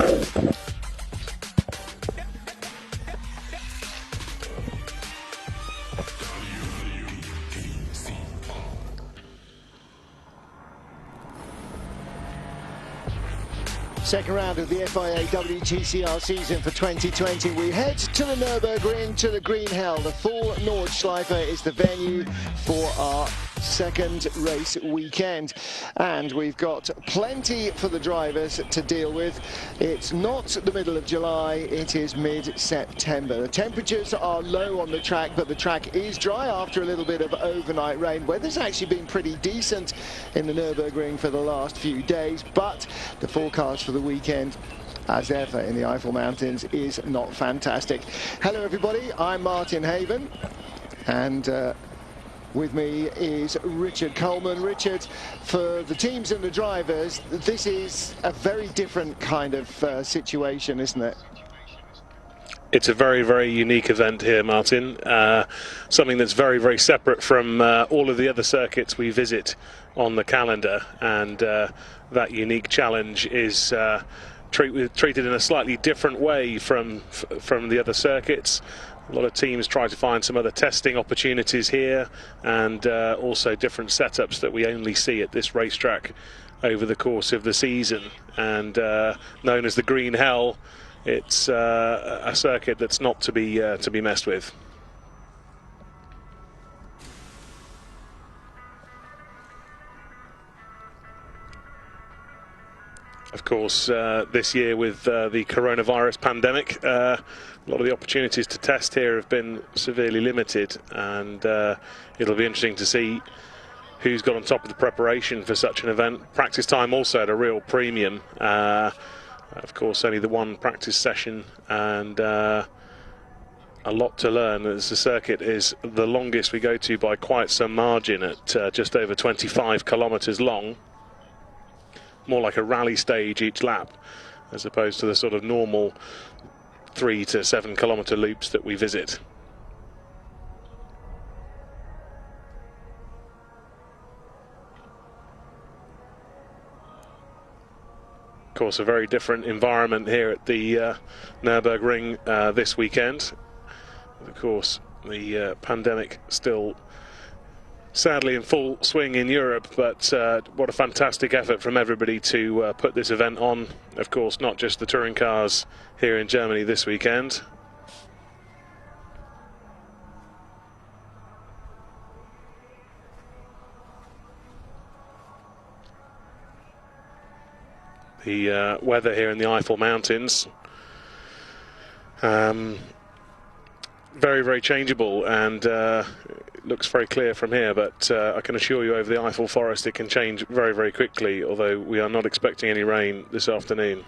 Second round of the FIA WTCR season for 2020. We head to the Nurburgring, to the Green Hell. The full Nordschleife is the venue for our second race weekend. And we've got plenty for the drivers to deal with. It's not the middle of July, it is mid-September. The temperatures are low on the track, but the track is dry after a little bit of overnight rain. Weather's actually been pretty decent in the Nurburgring for the last few days, but the forecast for the weekend, as ever in the Eifel Mountains, is not fantastic. Hello everybody, I'm Martin Haven, and with me is Richard Coleman. Richard, for the teams and the drivers, this is a very different kind of situation, isn't it? It's a very, very unique event here, Martin. Something that's very, very separate from all of the other circuits we visit on the calendar, and that unique challenge is treated in a slightly different way from the other circuits. A lot of teams try to find some other testing opportunities here, and also different setups that we only see at this racetrack over the course of the season. And known as the Green Hell, it's a circuit that's not to be messed with. Of course, this year with the coronavirus pandemic, a lot of the opportunities to test here have been severely limited, and it'll be interesting to see who's got on top of the preparation for such an event. Practice time also at a real premium. Of course, only the one practice session, and a lot to learn, as the circuit is the longest we go to by quite some margin at just over 25 kilometres long. More like a rally stage each lap, as opposed to the sort of normal 3 to 7 kilometre loops that we visit. Of course, a very different environment here at the Nurburgring this weekend. Of course, the pandemic still sadly in full swing in Europe, but what a fantastic effort from everybody to put this event on. Of course, not just the touring cars here in Germany this weekend. The weather here in the Eifel Mountains, very, very changeable, and looks very clear from here, but I can assure you over the Eiffel Forest it can change very, very quickly, although we are not expecting any rain this afternoon.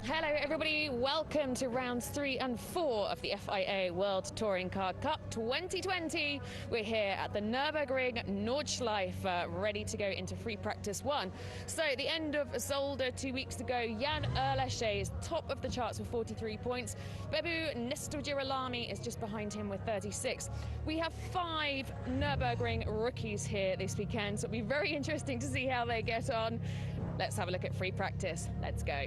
Hello everybody, welcome to rounds 3 and 4 of the FIA World Touring Car Cup 2020. We're here at the Nurburgring Nordschleife, ready to go into free practice 1. So at the end of Zolder 2 weeks ago, Jan Erlesche is top of the charts with 43 points. Bebu Nestor-Girolami is just behind him with 36. We have 5 Nurburgring rookies here this weekend, so it'll be very interesting to see how they get on. Let's have a look at free practice. Let's go.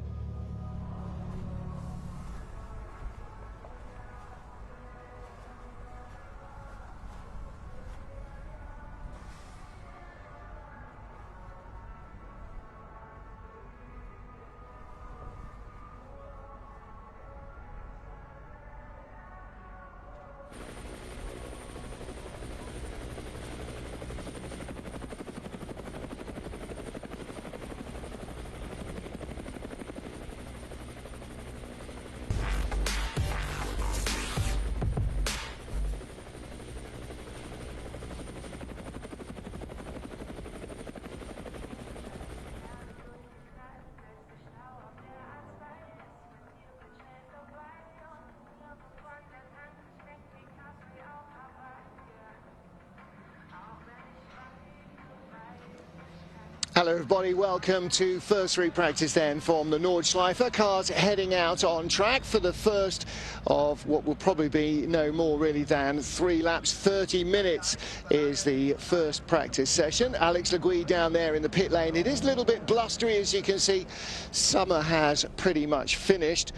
Hello everybody, welcome to first free practice then from the Nordschleife. Cars heading out on track for the first of what will probably be no more really than 3 laps. 30 minutes is the first practice session. Alex Le Gui down there in the pit lane. It is a little bit blustery, as you can see. Summer has pretty much finished.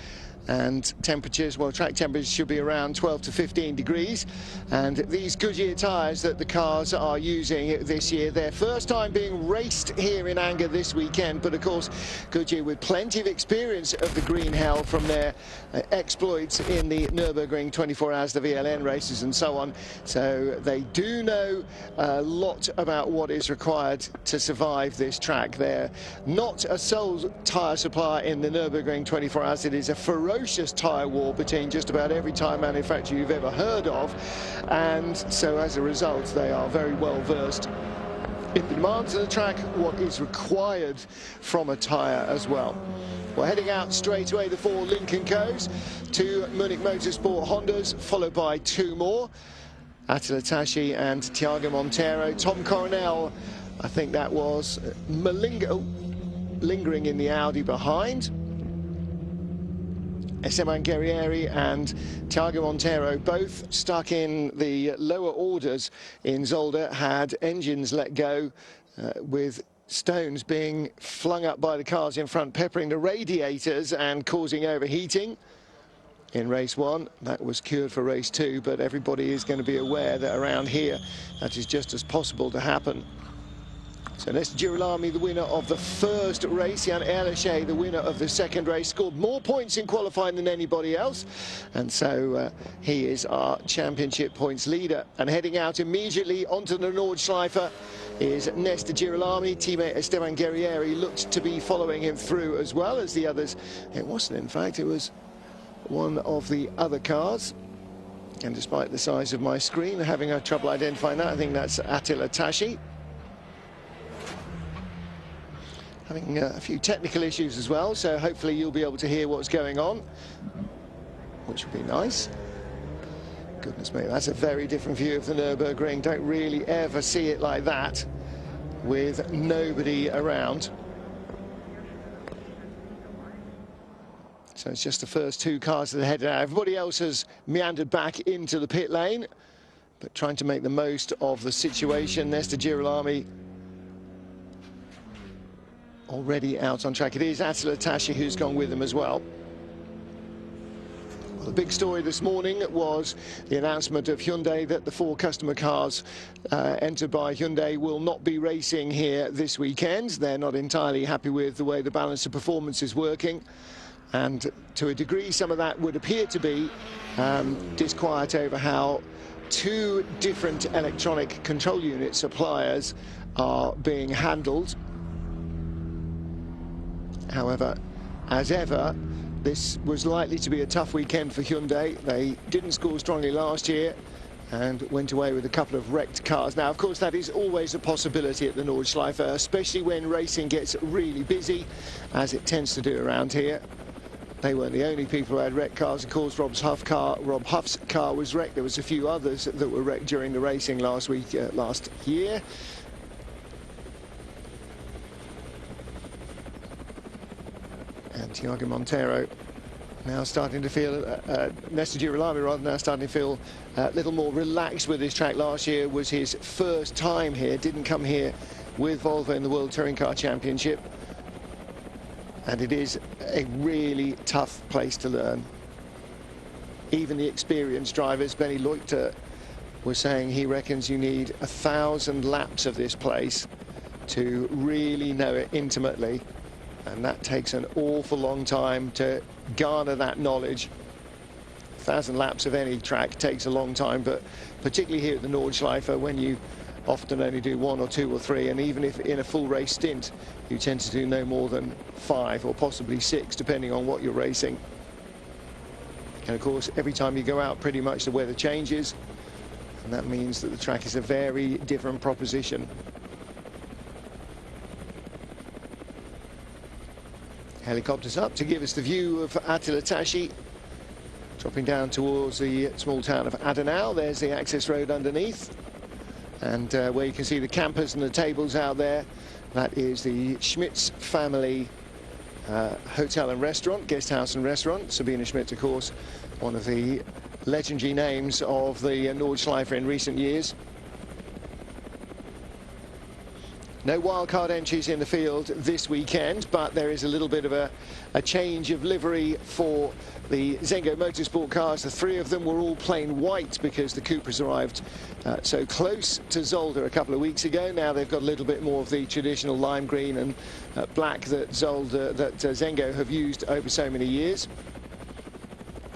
And temperatures, well, track temperatures should be around 12 to 15 degrees. And these Goodyear tyres that the cars are using this year, their first time being raced here in Anger this weekend. But of course, Goodyear with plenty of experience of the green hell from their exploits in the Nurburgring 24 hours, the VLN races and so on. So they do know a lot about what is required to survive this track. They're not a sole tyre supplier in the Nurburgring 24 hours. It is a ferocious tyre war between just about every tyre manufacturer you've ever heard of, and so as a result they are very well versed in the demands of the track, what is required from a tyre as well. We're heading out straight away, the 4 Lincoln Co's, 2 Munich Motorsport Hondas, followed by 2 more, Attila Tashi and Tiago Montero. Tom Coronel, I think that was lingering in the Audi behind. Esteban Guerrieri and Tiago Montero, both stuck in the lower orders in Zolder, had engines let go with stones being flung up by the cars in front, peppering the radiators and causing overheating. In race 1, that was cured for race 2, but everybody is going to be aware that around here that is just as possible to happen. So Nesta Girolami, the winner of the first race. Jan Erlechet, the winner of the second race, scored more points in qualifying than anybody else. And so he is our championship points leader. And heading out immediately onto the Nordschleife is Nesta Girolami. Teammate Esteban Guerrieri looked to be following him through as well as the others. It wasn't, in fact, it was one of the other cars. And despite the size of my screen, having a trouble identifying that, I think that's Attila Tashi. Having a few technical issues as well, so hopefully you'll be able to hear what's going on, which would be nice. Goodness me, that's a very different view of the Nurburgring. Don't really ever see it like that with nobody around. So it's just the first 2 cars that are headed out. Everybody else has meandered back into the pit lane, but trying to make the most of the situation. Nesta Girolami already out on track. It is Attila Tashi who's gone with them as well. Well, the big story this morning was the announcement of Hyundai that the 4 customer cars entered by Hyundai will not be racing here this weekend. They're not entirely happy with the way the balance of performance is working, and to a degree some of that would appear to be disquiet over how 2 different electronic control unit suppliers are being handled. However, as ever, this was likely to be a tough weekend for Hyundai. They didn't score strongly last year and went away with a couple of wrecked cars. Now, of course, that is always a possibility at the Nordschleife, especially when racing gets really busy, as it tends to do around here. They weren't the only people who had wrecked cars. Of course, Rob Huff's car was wrecked. There was a few others that were wrecked during the racing last year. And Tiago Montero now starting to feel, Nesta Girolami rather, now starting to feel a little more relaxed with this track. Last year was his first time here, didn't come here with Volvo in the World Touring Car Championship. And it is a really tough place to learn. Even the experienced drivers, Benny Leuchter was saying he reckons you need 1,000 laps of this place to really know it intimately. And that takes an awful long time to garner that knowledge. 1,000 laps of any track takes a long time, but particularly here at the Nordschleife, when you often only do 1 or 2 or 3, and even if in a full race stint, you tend to do no more than 5 or possibly 6, depending on what you're racing. And of course, every time you go out, pretty much the weather changes, and that means that the track is a very different proposition. Helicopters up to give us the view of Attila Tashi, dropping down towards the small town of Adenau. There's the access road underneath, and where you can see the campers and the tables out there. That is the Schmitz family hotel and restaurant, guest house and restaurant. Sabine Schmitz, of course, one of the legendary names of the Nordschleife in recent years. No wildcard entries in the field this weekend, but there is a little bit of a change of livery for the Zengo Motorsport cars. The three of them were all plain white because the Cupras arrived so close to Zolder a couple of weeks ago. Now they've got a little bit more of the traditional lime green and black that Zengo have used over so many years.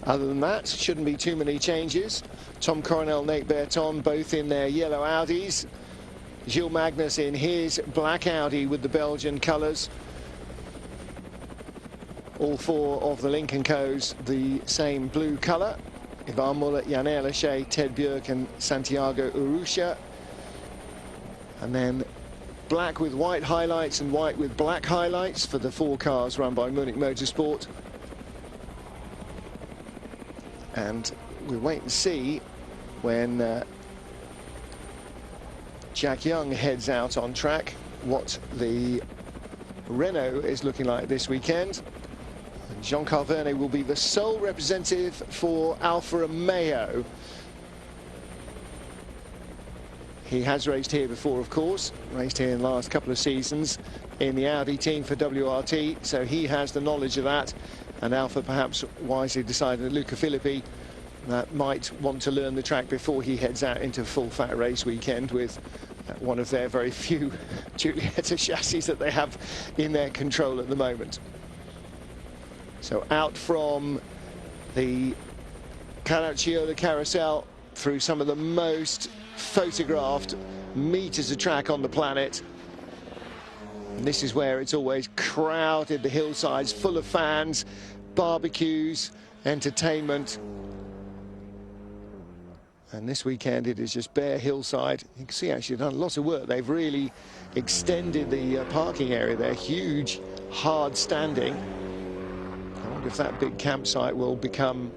Other than that, shouldn't be too many changes. Tom Coronel, Nate Berton, both in their yellow Audis. Gilles Magnus in his black Audi with the Belgian colours. All four of the Lincoln Co's the same blue colour. Ivan Muller, Jan Erleche, Ted Björk and Santiago Urrutia. And then black with white highlights and white with black highlights for the four cars run by Munich Motorsport. And we'll wait and see when Jack Young heads out on track what the Renault is looking like this weekend. And Jean-Carl Vernet will be the sole representative for Alfa Romeo. He has raced here before, of course, raced here in the last couple of seasons in the Audi team for WRT, so he has the knowledge of that. And Alfa perhaps wisely decided that Luca Filippi might want to learn the track before he heads out into full fat race weekend with one of their very few Giulietta chassis that they have in their control at the moment. So out from the Caracciola carousel through some of the most photographed meters of track on the planet. And this is where it's always crowded, the hillsides full of fans, barbecues, entertainment. And this weekend it is just bare hillside. You can see actually they've done lots of work. They've really extended the parking area there. Huge, hard standing. I wonder if that big campsite will become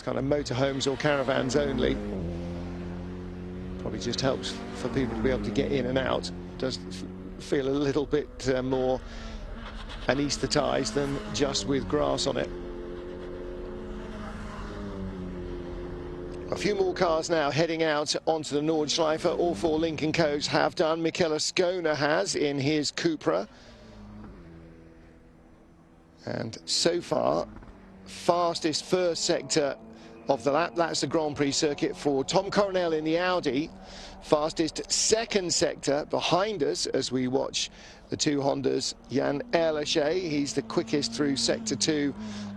kind of motorhomes or caravans only. Probably just helps for people to be able to get in and out. Does feel a little bit more anaesthetised than just with grass on it. A few more cars now heading out onto the Nordschleife. All four Lincoln Co's have done. Michele Ascona has in his Cupra. And so far, fastest first sector of the lap. That's the Grand Prix circuit for Tom Coronel in the Audi. Fastest second sector behind us as we watch the two Hondas. Jan Erleche, he's the quickest through sector 2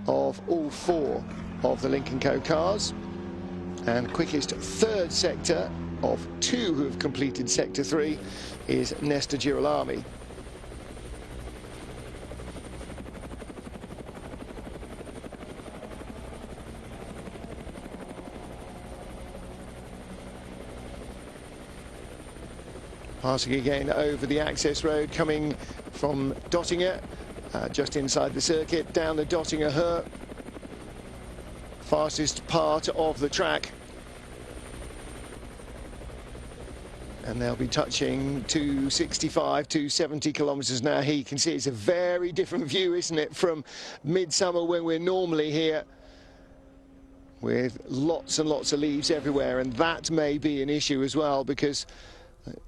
of all four of the Lincoln Co cars. And quickest third sector of two who have completed sector 3 is Nesta Girolami. Passing again over the access road, coming from Dottinger, just inside the circuit, down the Dottinger Her. Fastest part of the track. And they'll be touching 265, 270 kilometres an hour. Here you can see it's a very different view, isn't it, from midsummer when we're normally here with lots and lots of leaves everywhere. And that may be an issue as well, because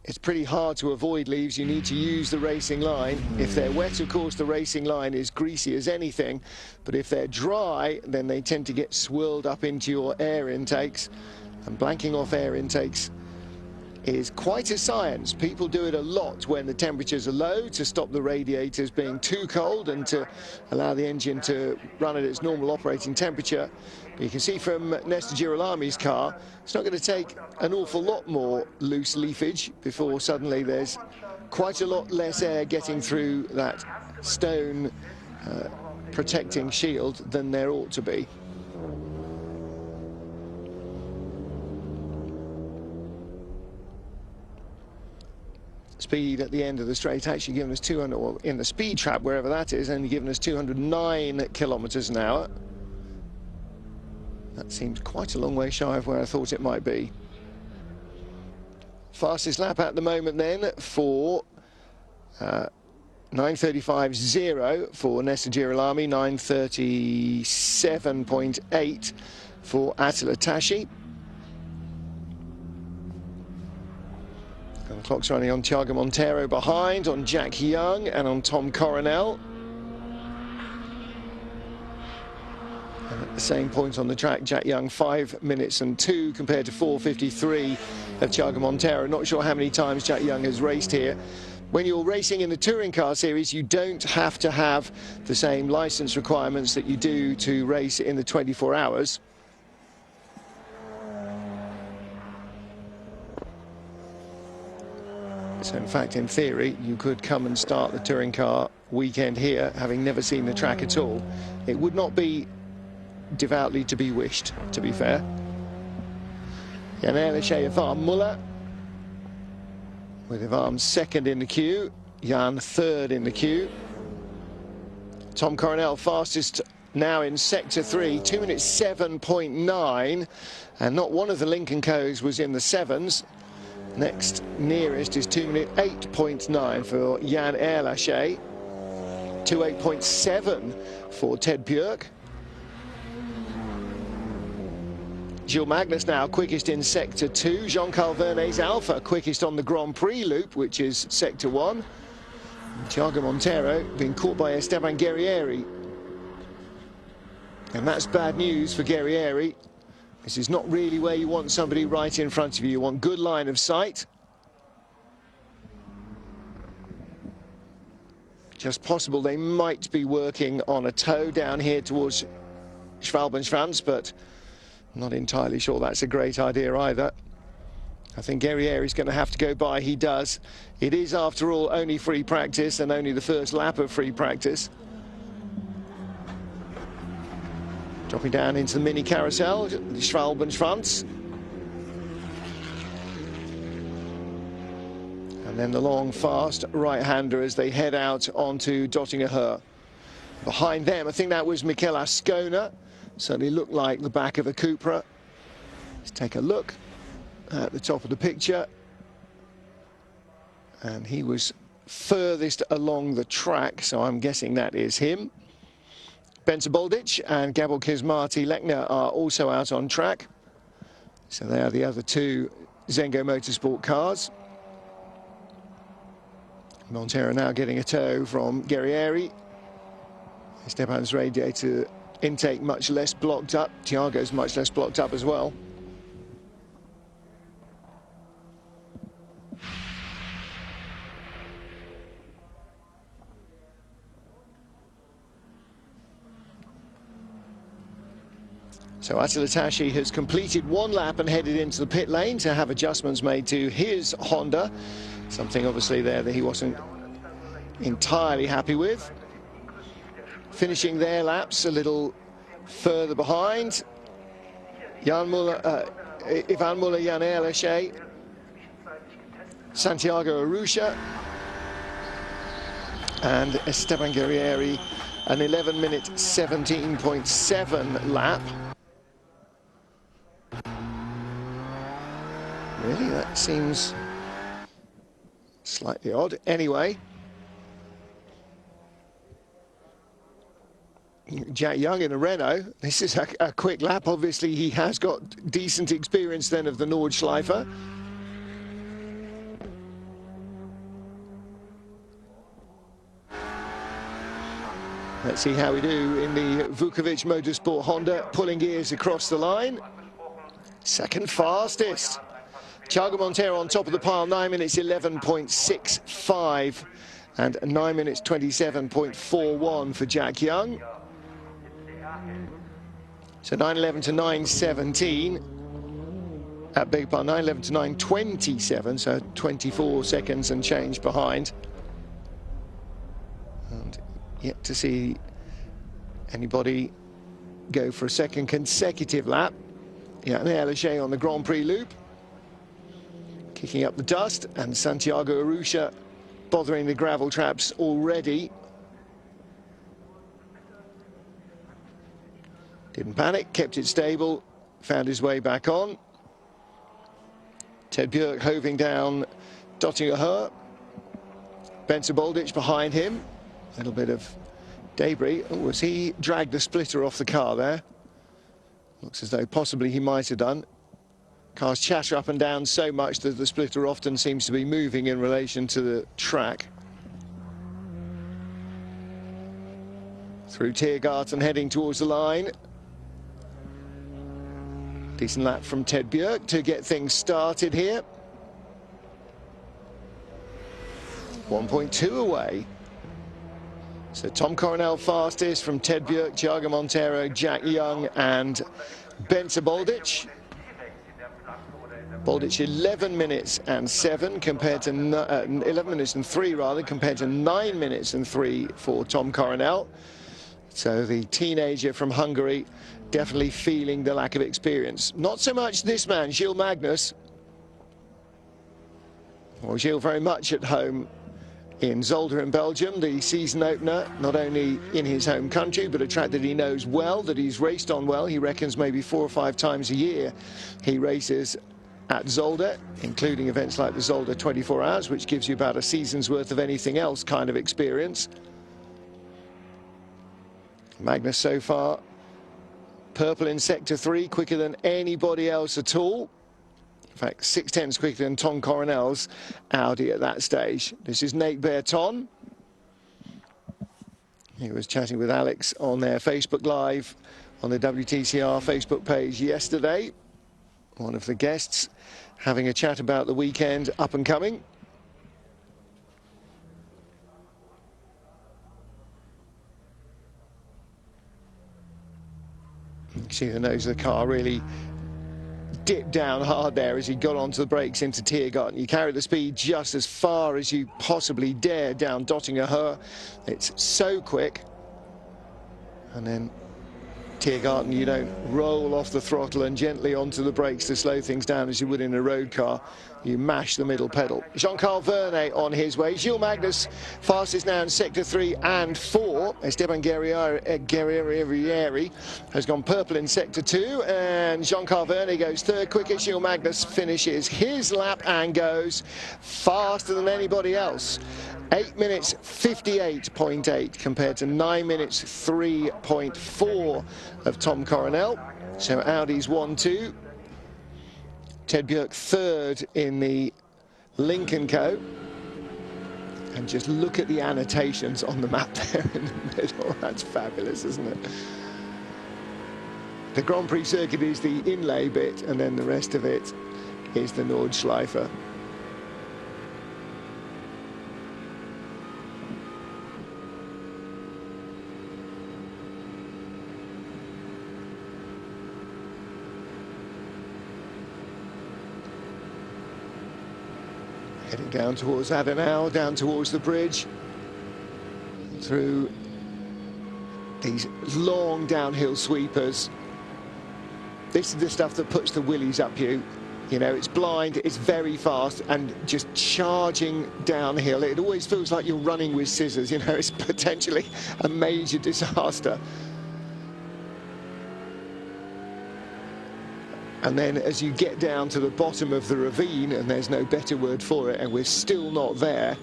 it's pretty hard to avoid leaves. You need to use the racing line. If they're wet, of course, the racing line is greasy as anything. But if they're dry, then they tend to get swirled up into your air intakes. And blanking off air intakes is quite a science. People do it a lot when the temperatures are low to stop the radiators being too cold and to allow the engine to run at its normal operating temperature. But you can see from Nesta Girolami's car, it's not going to take an awful lot more loose leafage before suddenly there's quite a lot less air getting through that stone protecting shield than there ought to be. Speed at the end of the straight actually given us 200, or in the speed trap, wherever that is, only given us 209 kilometres an hour. That seems quite a long way shy of where I thought it might be. Fastest lap at the moment then for 9:35.0 for Nesta Girolami, 9:37.8 for Attila Tashi. And the clock's running on Thiago Monteiro behind, on Jack Young and on Tom Coronel. And at the same point on the track, Jack Young 5 minutes and 2 compared to 4:53 of Thiago Monteiro. Not sure how many times Jack Young has raced here. When you're racing in the touring car series, you don't have to have the same license requirements that you do to race in the 24 hours. So in fact, in theory, you could come and start the touring car weekend here, having never seen the track at all. It would not be devoutly to be wished, to be fair. Jan-Elishe Ivan Muller, with Ivan second in the queue, Jan third in the queue. Tom Coronel fastest now in sector 3, 2 minutes 7.9, and not one of the Lincoln Co's was in the 7s. Next nearest is 2 minute 8.9 for Jan-Elishe, 2:8.7 for Ted Björk. Gilles Magnus now quickest in sector 2. Jean-Carl Vernet's Alpha quickest on the Grand Prix loop, which is sector 1. Thiago Monteiro being caught by Esteban Guerrieri. And that's bad news for Guerrieri. This is not really where you want somebody right in front of you. You want good line of sight. Just possible they might be working on a toe down here towards Schwalbenschwanz, but not entirely sure that's a great idea either. I think Guerrieri's going to have to go by. He does. It is, after all, only free practice and only the first lap of free practice. Dropping down into the mini carousel, Schwalbenschwanz. And then the long, fast right-hander as they head out onto Dottinger. Behind them, I think that was Mikel Ascona. Certainly looked like the back of a Cupra. Let's take a look at the top of the picture. And he was furthest along the track, so I'm guessing that is him. Benza Boldic and Gabor Kismati Lechner are also out on track. So they are the other two Zengo Motorsport cars. Monteiro now getting a tow from Guerrieri. Esteban's radiator intake much less blocked up. Thiago's much less blocked up as well. So Attila Tashi has completed one lap and headed into the pit lane to have adjustments made to his Honda. Something obviously there that he wasn't entirely happy with. Finishing their laps a little further behind. Ivan Muller, Jan-Elishe, Santiago Arusha, and Esteban Guerrieri, an 11-minute 17.7 lap. Really, that seems slightly odd. Anyway, Jack Young in a Renault. This is a quick lap. Obviously, he has got decent experience then of the Nordschleife. Let's see how we do in the Vukovic Motorsport Honda, pulling gears across the line. Second fastest. Thiago Monteiro on top of the pile, 9 minutes 11.65 and 9 minutes 27.41 for Jack Young. So 9:11 to 9:17. At big bar, 9:11 to 9:27, so 24 seconds and change behind. And yet to see anybody go for a second consecutive lap. Jan-Elishe on the Grand Prix loop, kicking up the dust, and Santiago Arusha bothering the gravel traps already. Didn't panic, kept it stable, found his way back on. Ted Björk hoving down Dottinger. Bolidic behind him. A little bit of debris. Oh, has he dragged the splitter off the car there? Looks as though possibly he might have done. Cars chatter up and down so much that the splitter often seems to be moving in relation to the track. Through Tiergarten heading towards the line. Decent lap from Ted Björk to get things started here. 1.2 away. So Tom Coronel fastest from Ted Björk, Thiago Monteiro, Jack Young and Bolidic. Bolidic 11 minutes and 7 compared to 11 minutes and 3 rather, compared to 9 minutes and 3 for Tom Coronel. So the teenager from Hungary definitely feeling the lack of experience. Not so much this man, Gilles Magnus. Well, Gilles very much at home in Zolder in Belgium, the season opener, not only in his home country, but a track that he knows well, that he's raced on well. He reckons maybe 4 or 5 times a year he races at Zolder, including events like the Zolder 24 Hours, which gives you about a season's worth of anything else kind of experience. Magnus so far, purple in sector 3, quicker than anybody else at all. In fact, 6/10 quicker than Tom Coronel's Audi at that stage. This is Nate Berton. He was chatting with Alex on their Facebook Live on the WTCR Facebook page yesterday. One of the guests having a chat about the weekend up and coming. You can see the nose of the car really dipped down hard there as he got onto the brakes into Tiergarten. You carry the speed just as far as you possibly dare down Dottinger Höhe. It's so quick. And then Tiergarten, you don't roll off the throttle and gently onto the brakes to slow things down as you would in a road car. You mash the middle pedal. Jean-Carl Vernet on his way. Gilles Magnus fastest now in sector 3 and 4. Esteban Guerrieri has gone purple in sector 2, and Jean-Carl Vernet goes third quickest. Gilles Magnus finishes his lap and goes faster than anybody else. 8 minutes 58.8 compared to 9 minutes 3.4 of Tom Coronel. So Audi's 1-2. Ted Björk third in the Lincoln Co. And just look at the annotations on the map there in the middle. That's fabulous, isn't it? The Grand Prix circuit is the inlay bit, and then the rest of it is the Nordschleife. Heading down towards Adenau, down towards the bridge, through these long downhill sweepers. This is the stuff that puts the willies up you. You know, it's blind, it's very fast, and just charging downhill. It always feels like you're running with scissors, you know, it's potentially a major disaster. And then as you get down to the bottom of the ravine, and there's no better word for it, and we're still not there,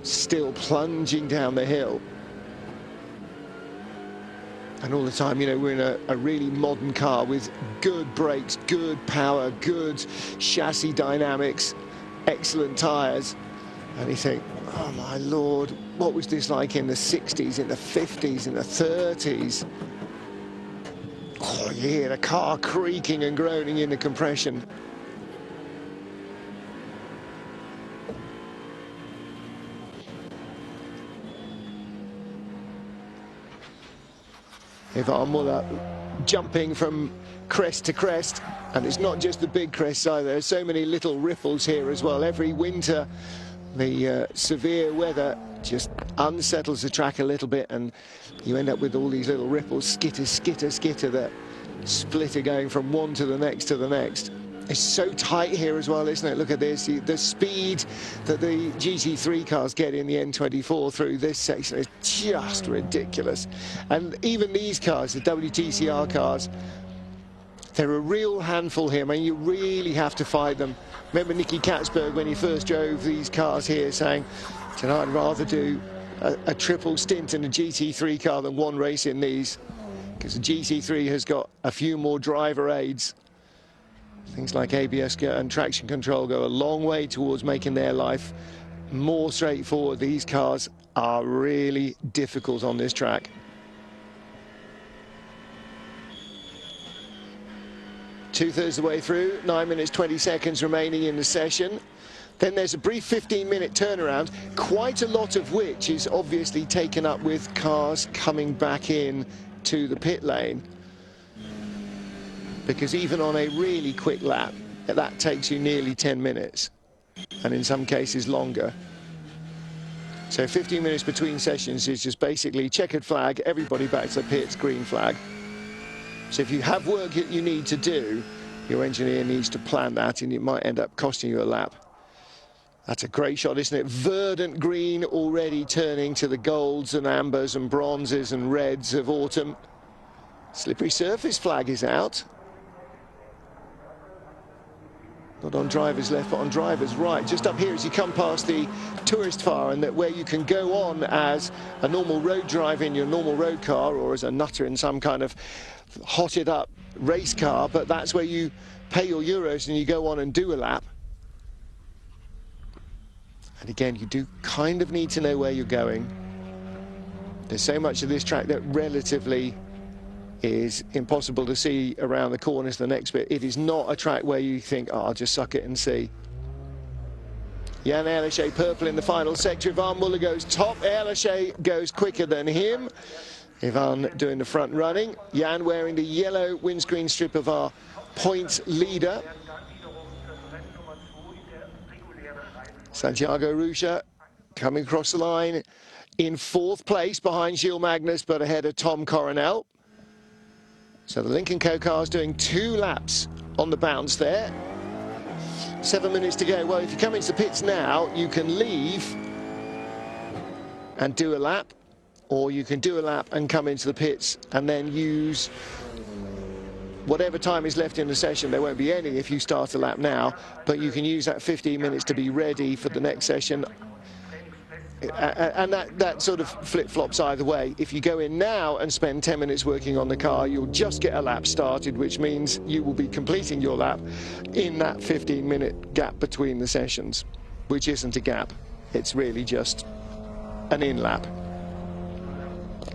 still plunging down the hill. And all the time, you know, we're in a really modern car with good brakes, good power, good chassis dynamics, excellent tyres. And you think, oh my Lord, what was this like in the 60s, in the 50s, in the 30s? Oh, you hear the car creaking and groaning in the compression. Ivan Muller jumping from crest to crest, and it's not just the big crests either. There's so many little ripples here as well. Every winter the severe weather just unsettles the track a little bit, and you end up with all these little ripples, skitter, skitter, skitter, that splitter going from one to the next to the next. It's so tight here as well, isn't it? Look at this, the speed that the GT3 cars get in the N24 through this section is just ridiculous. And even these cars, the WTCR cars, they're a real handful here. I mean, you really have to fight them Remember Nicky Katzberg when he first drove these cars here saying, tonight I'd rather do a triple stint in a GT3 car than one race in these, because the GT3 has got a few more driver aids. Things like ABS and traction control go a long way towards making their life more straightforward. These cars are really difficult on this track. Two-thirds of the way through, 9 minutes 20 seconds remaining in the session. Then there's a brief 15-minute turnaround, quite a lot of which is obviously taken up with cars coming back in to the pit lane. Because even on a really quick lap, that takes you nearly 10 minutes, and in some cases longer. So 15 minutes between sessions is just basically checkered flag, everybody back to the pits, green flag. So if you have work that you need to do, your engineer needs to plan that, and it might end up costing you a lap. That's a great shot, isn't it? Verdant green already turning to the golds and ambers and bronzes and reds of autumn. Slippery surface flag is out. Not on driver's left, but on driver's right. Just up here as you come past the tourist fire, and that where you can go on as a normal road driver in your normal road car, or as a nutter in some kind of hotted up race car, but that's where you pay your euros and you go on and do a lap. And again, you do kind of need to know where you're going. There's so much of this track that relatively is impossible to see around the corners. The next bit, it is not a track where you think, oh, I'll just suck it and see. Jan Ehrlichet purple in the final sector. Ivan Muller goes top. Ehrlichet goes quicker than him. Ivan doing the front running. Jan wearing the yellow windscreen strip of our points leader. Santiago Ruja coming across the line in fourth place behind Gilles Magnus, but ahead of Tom Coronel. So the Lincoln Co car is doing 2 laps on the bounce there. 7 minutes to go. Well, if you come into the pits now, you can leave and do a lap, or you can do a lap and come into the pits and then use whatever time is left in the session. There won't be any if you start a lap now, but you can use that 15 minutes to be ready for the next session. And that sort of flip-flops either way. If you go in now and spend 10 minutes working on the car, you'll just get a lap started, which means you will be completing your lap in that 15-minute gap between the sessions, which isn't a gap. It's really just an in-lap.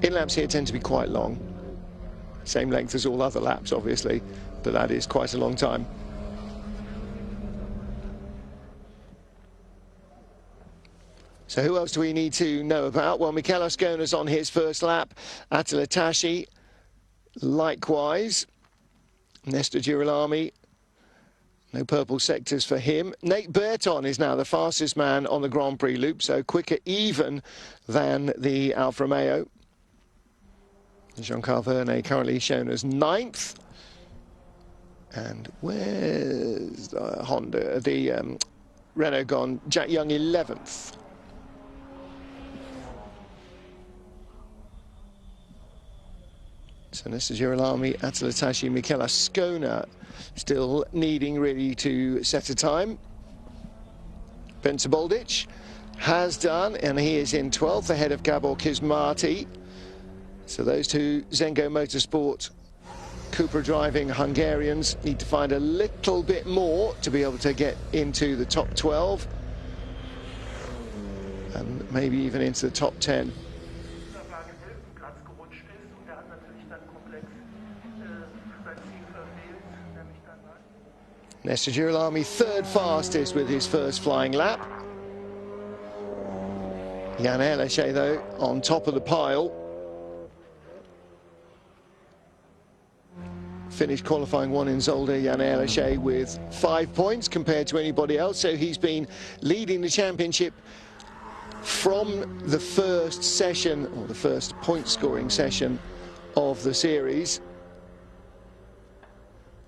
In-laps here tend to be quite long. Same length as all other laps, obviously, but that is quite a long time. So who else do we need to know about? Well, Mikel Ascona's on his first lap. Attila Tashi, likewise. Nestor Girolami, no purple sectors for him. Nate Berton is now the fastest man on the Grand Prix loop, so quicker even than the Alfa Romeo. Jean-Carl Vernet currently shown as 9th. And where's the Honda? The Renault gone. Jack Young 11th. So Nestor Girolami, Attila Tashi, Mikel Ascona still needing really to set a time. Ben Boldic has done, and he is in 12th ahead of Gabor Kismati. So those two Zengo Motorsport Cupra driving Hungarians need to find a little bit more to be able to get into the top 12 and maybe even into the top 10. Nestor Girolami 3rd fastest with his first flying lap. Jan Ehrlichet, though, on top of the pile. Finished qualifying 1 in Zolder, Jan Ehrlichet, with 5 points compared to anybody else. So he's been leading the championship from the first session, or the first point-scoring session of the series.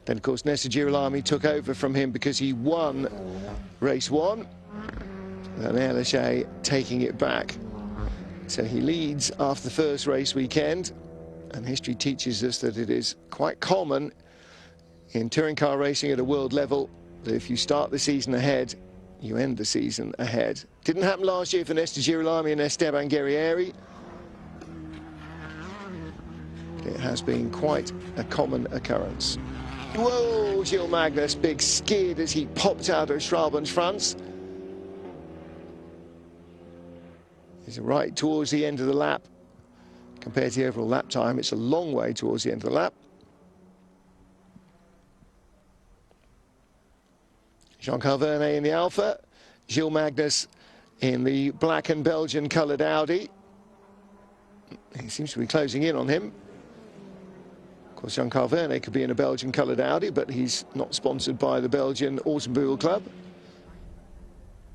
Then, of course, Nestor Girolami took over from him because he won race 1. And Ehrlichet taking it back. So he leads after the first race weekend. And history teaches us that it is quite common in touring car racing at a world level that if you start the season ahead, you end the season ahead. Didn't happen last year for Nesta Girolami and Esteban Guerrieri. It has been quite a common occurrence. Whoa, Gilles Magnus, big skid as he popped out of Schrabenfrans. He's right towards the end of the lap. Compared to the overall lap time, it's a long way towards the end of the lap. Jean-Carl Vernet in the Alpha, Gilles Magnus in the black and Belgian coloured Audi. He seems to be closing in on him. Of course, Jean-Carl Vernet could be in a Belgian coloured Audi, but he's not sponsored by the Belgian Automobile Club.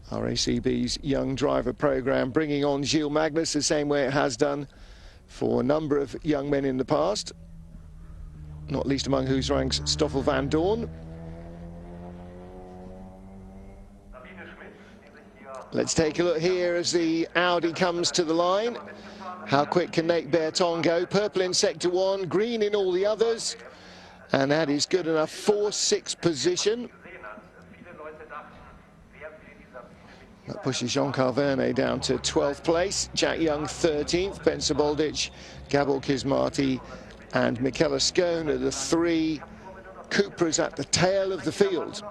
RACB's Young Driver Programme bringing on Gilles Magnus the same way it has done for a number of young men in the past, not least among whose ranks Stoffel van Doorn. Let's take a look here as the Audi comes to the line. How quick can Nate Berton go? Purple in sector 1, green in all the others. And that is good enough for 6th position. That pushes Jean-Carl Vernet down to 12th place. Jack Young 13th, Ben Saboldic, Gabor Kismati and Michele Scone are the 3 Cupras at the tail of the field.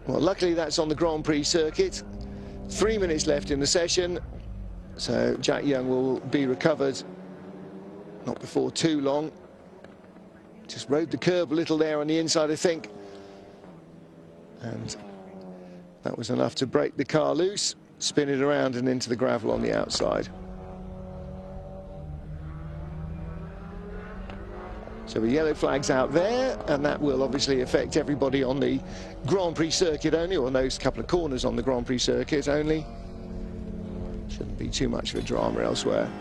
Well, luckily that's on the Grand Prix circuit. 3 minutes left in the session, so Jack Young will be recovered not before too long. Just rode the curb a little there on the inside, I think. And that was enough to break the car loose, spin it around and into the gravel on the outside. So the yellow flag's out there, and that will obviously affect everybody on the Grand Prix circuit only, or those couple of corners on the Grand Prix circuit only. Shouldn't be too much of a drama elsewhere.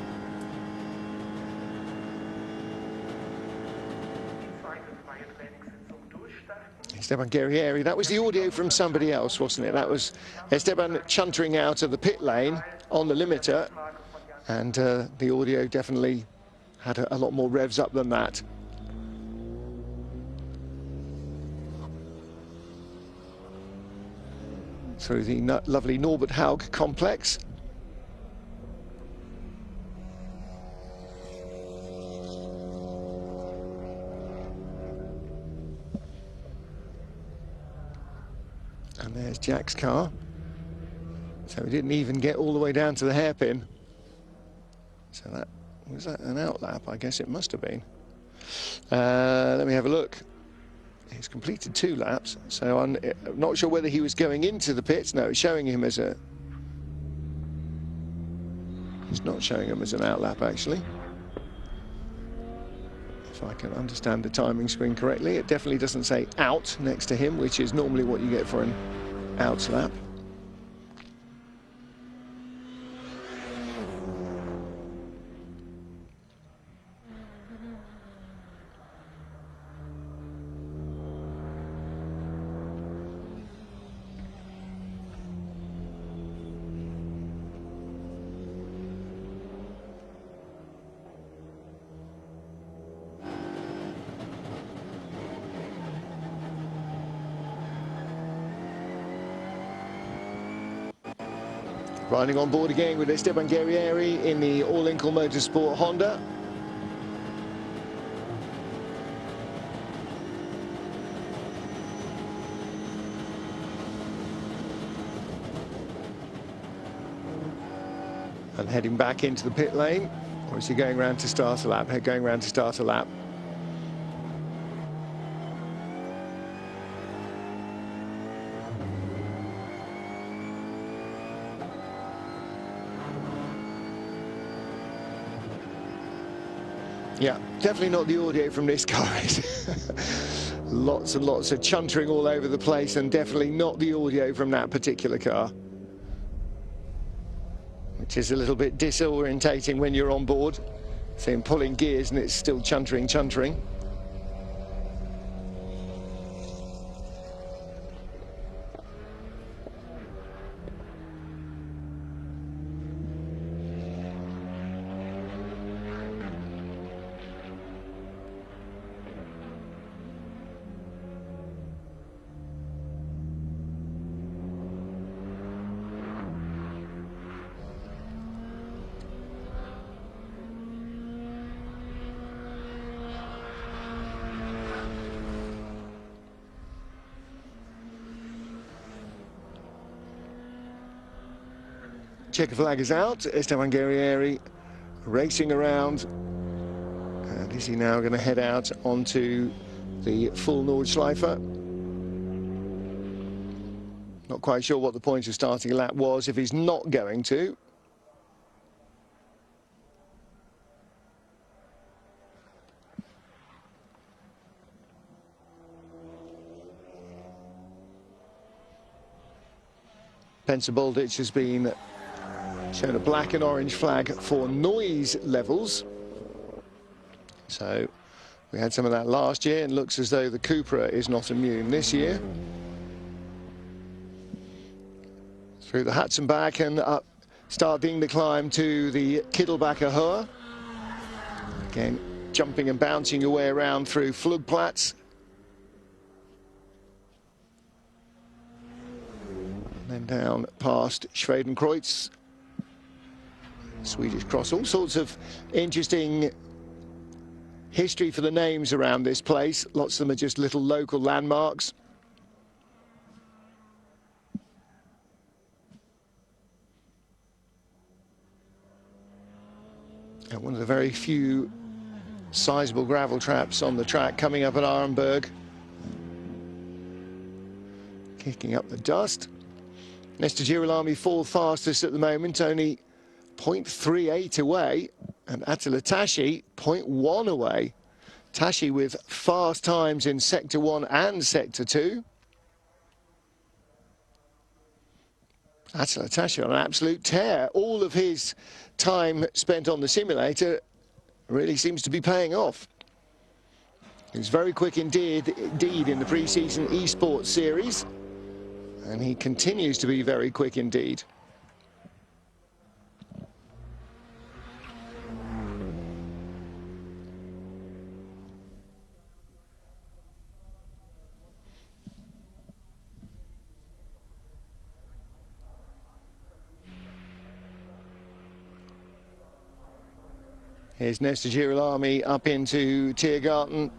Esteban Guerrieri, that was the audio from somebody else, wasn't it? That was Esteban chuntering out of the pit lane on the limiter, and the audio definitely had a lot more revs up than that. Through the lovely Norbert Haug complex. And there's Jack's car. So we didn't even get all the way down to the hairpin. So that was that an outlap? I guess it must have been. Let me have a look. He's completed 2 laps, so I'm not sure whether he was going into the pits. No, it's showing him as a... It's not showing him as an outlap, actually. If I can understand the timing screen correctly, it definitely doesn't say out next to him, which is normally what you get for an out lap. Riding on board again with Esteban Guerrieri in the All-Inkle Motorsport Honda. And heading back into the pit lane, or is he going round to start a lap? Going round to start a lap. Yeah, definitely not the audio from this car. Lots and lots of chuntering all over the place, and definitely not the audio from that particular car, which is a little bit disorientating when you're on board. See him pulling gears and it's still chuntering. Checker flag is out. Esteban Guerrieri racing around. And is he now going to head out onto the full Nordschleife? Not quite sure what the point of starting a lap was if he's not going to. Pensa Bolditch has been shown a black and orange flag for noise levels. So we had some of that last year, and looks as though the Cupra is not immune this year. Through the Hatzenbach and up, starting the climb to the Kittelbacher Höhe. Again, jumping and bouncing your way around through Flugplatz. And then down past Schwedenkreuz, Swedish Cross. All sorts of interesting history for the names around this place. Lots of them are just little local landmarks. And one of the very few sizable gravel traps on the track coming up at Arenberg. Kicking up the dust. Nesta Girolami fourth fastest at the moment, only 0.38 away, and Attila Tashi 0.1 away. Tashi with fast times in Sector 1 and Sector 2. Attila Tashi on an absolute tear. All of his time spent on the simulator really seems to be paying off. He was very quick indeed in the pre-season eSports series. And he continues to be very quick indeed. Here's Nesta Girolami up into Tiergarten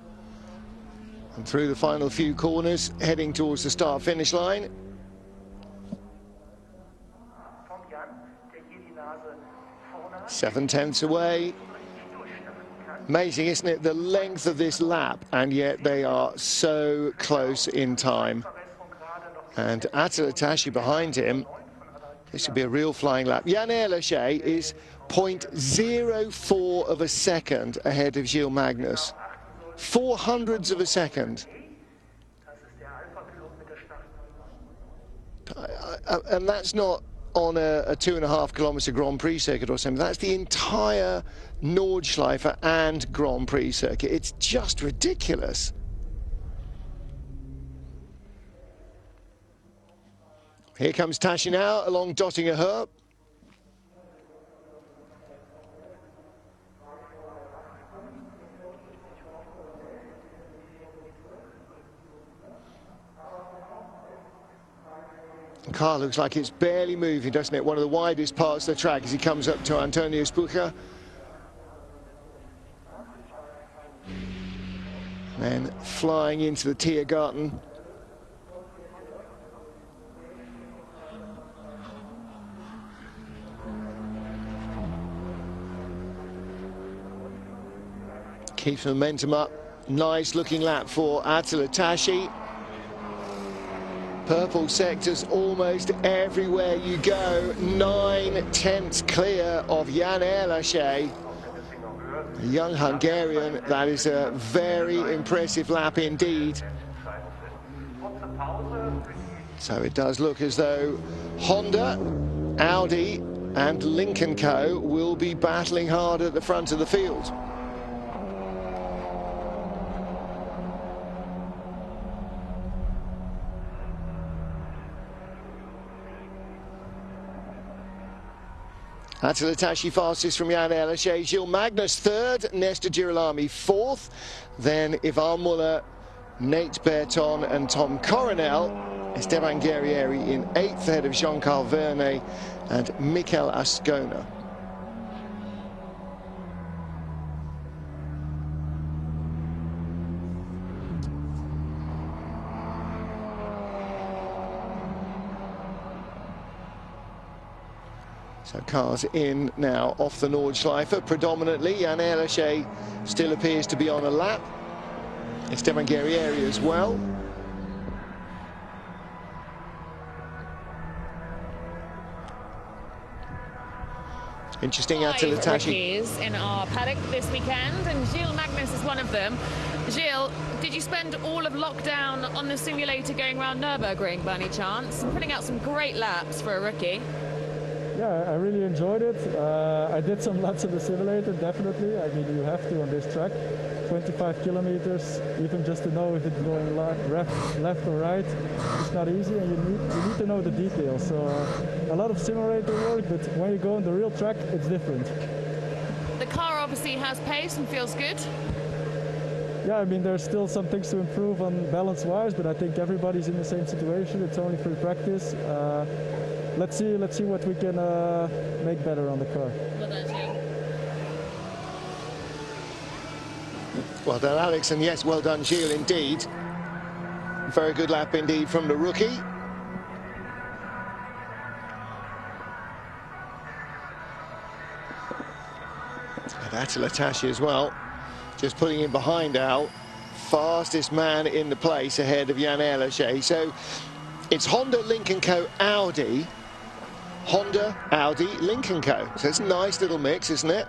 and through the final few corners, heading towards the start-finish line. 7/10 away. Amazing, isn't it, the length of this lap, and yet they are so close in time. And Attila Tashi behind him. This should be a real flying lap. Jan Ehrlichey is 0.04 of a second ahead of Gilles Magnus. 0.04 of a second. And that's not on a 2.5 kilometre Grand Prix circuit or something. That's the entire Nordschleife and Grand Prix circuit. It's just ridiculous. Here comes Tashi now along Dottinger Höhe. The car looks like it's barely moving, doesn't it? One of the widest parts of the track as he comes up to Antonio Spucher. Then flying into the Tiergarten. Keeps momentum up. Nice looking lap for Attila Tashi. Purple sectors almost everywhere you go. 9/10 clear of Jan Ehrlichey. A young Hungarian. That is a very impressive lap indeed. So it does look as though Honda, Audi and Lynk & Co will be battling hard at the front of the field. Attila Tashi fastest from Jan Ehrlichey. Gilles Magnus third, Nesta Girolami fourth. Then Ivan Muller, Nate Berton and Tom Coronel. Esteban Guerrieri in eighth ahead of Jean-Carl Vernet and Mikel Ascona. So cars in now off the Nordschleife predominantly. Jan Ehrlichie still appears to be on a lap. Esteban Guerrieri as well. Interesting, Attila Tashi. Rookies in our paddock this weekend, and Gilles Magnus is one of them. Gilles, did you spend all of lockdown on the simulator going around Nurburgring by any chance? And putting out some great laps for a rookie. Yeah, I really enjoyed it. I did some laps in the simulator, definitely. I mean, you have to on this track. 25 kilometers, even just to know if it's going left or right. It's not easy, and you need to know the details. So a lot of simulator work, but when you go on the real track, it's different. The car obviously has pace and feels good. Yeah, I mean, there's still some things to improve on balance-wise, but I think everybody's in the same situation. It's only free practice. Let's see what we can make better on the car. Well done, Alex, and yes, well done, Gilles, indeed. Very good lap indeed from the rookie. And Attila Tashi as well, just putting in behind Al, fastest man in the place ahead of Jan Ehrlichie. So it's Honda, Lynk & Co, Audi. Honda, Audi, Lynk & Co. So it's a nice little mix, isn't it?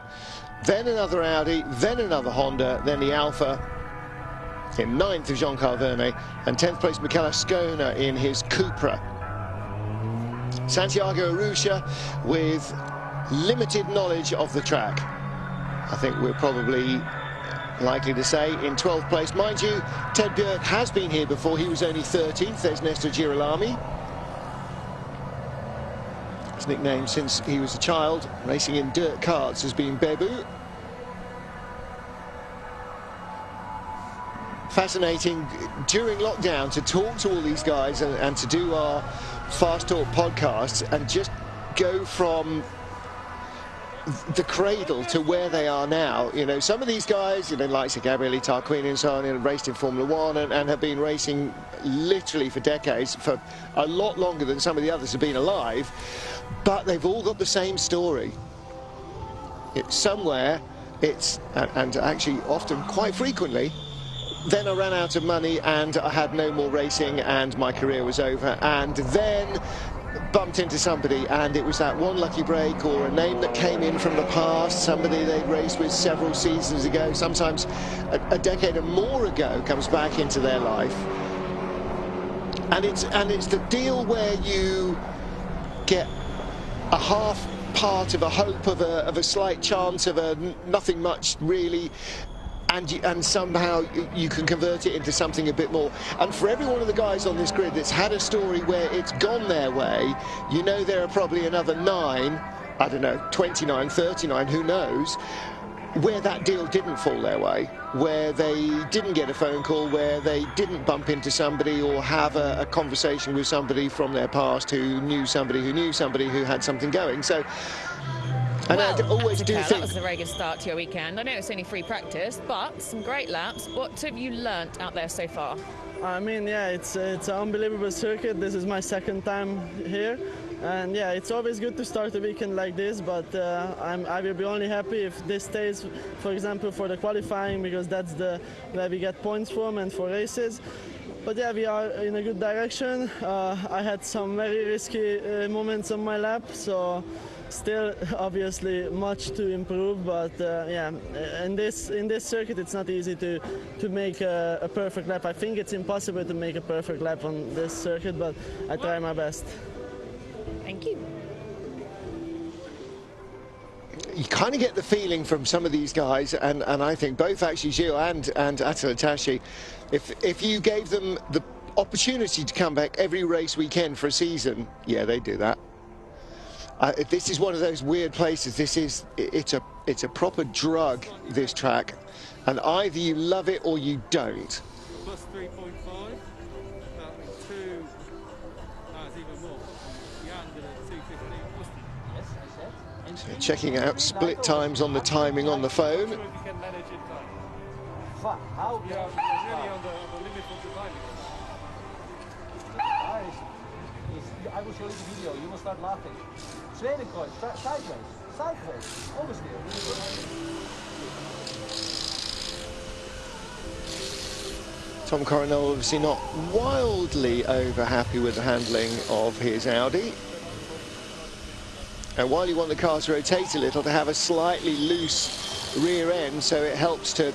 Then another Audi, then another Honda, then the Alfa. In 9th of Jean-Carl Vernet, and 10th place Michele Ascona in his Cupra. Santiago Arusha with limited knowledge of the track. I think we're probably likely to say in 12th place. Mind you, Ted Bjerg has been here before. He was only 13th. There's Nestor Girolami. His nickname since he was a child racing in dirt karts has been Bebu. Fascinating during lockdown to talk to all these guys and to do our Fast Talk podcasts and just go from the cradle to where they are now. You know, some of these guys, you know, like Gabriele Tarquini and so on, have raced in Formula One and have been racing literally for decades, for a lot longer than some of the others have been alive, but they've all got the same story. It's somewhere, and actually often, quite frequently, then I ran out of money and I had no more racing and my career was over, and then bumped into somebody and it was that one lucky break or a name that came in from the past, somebody they'd raced with several seasons ago, sometimes a decade or more ago, comes back into their life. And it's the deal where you get a half part of a hope of a slight chance of a nothing much really, and somehow you can convert it into something a bit more. And for every one of the guys on this grid that's had a story where it's gone their way, you know there are probably another 9, I don't know, 29, 39, who knows, where that deal didn't fall their way, where they didn't get a phone call, where they didn't bump into somebody or have a conversation with somebody from their past who knew somebody who had something going. So, and well, I always do think that was a very good start to your weekend. I know it's only free practice, but some great laps. What have you learnt out there so far? I mean, yeah, it's an unbelievable circuit. This is my second time here. And yeah, it's always good to start a weekend like this, but I will be only happy if this stays, for example, for the qualifying, because that's where we get points from and for races. But yeah, we are in a good direction. I had some very risky moments on my lap, so still obviously much to improve. But yeah, in this circuit, it's not easy to make a perfect lap. I think it's impossible to make a perfect lap on this circuit, but I try my best. Thank you. You kind of get the feeling from some of these guys, and I think both actually Gilles and Attila Tashi, if you gave them the opportunity to come back every race weekend for a season, yeah, they do that. This is one of those weird places. It's a proper drug, this track, and either you love it or you don't. Plus 3.5. That means 2. No, it's even more. So checking out split times on the timing on the phone. I will show you the video. You will start laughing. Zwedenkreuz, sideways, sideways, oversteer. Tom Coronel obviously not wildly over happy with the handling of his Audi. And while you want the car to rotate a little, to have a slightly loose rear end, so it helps to,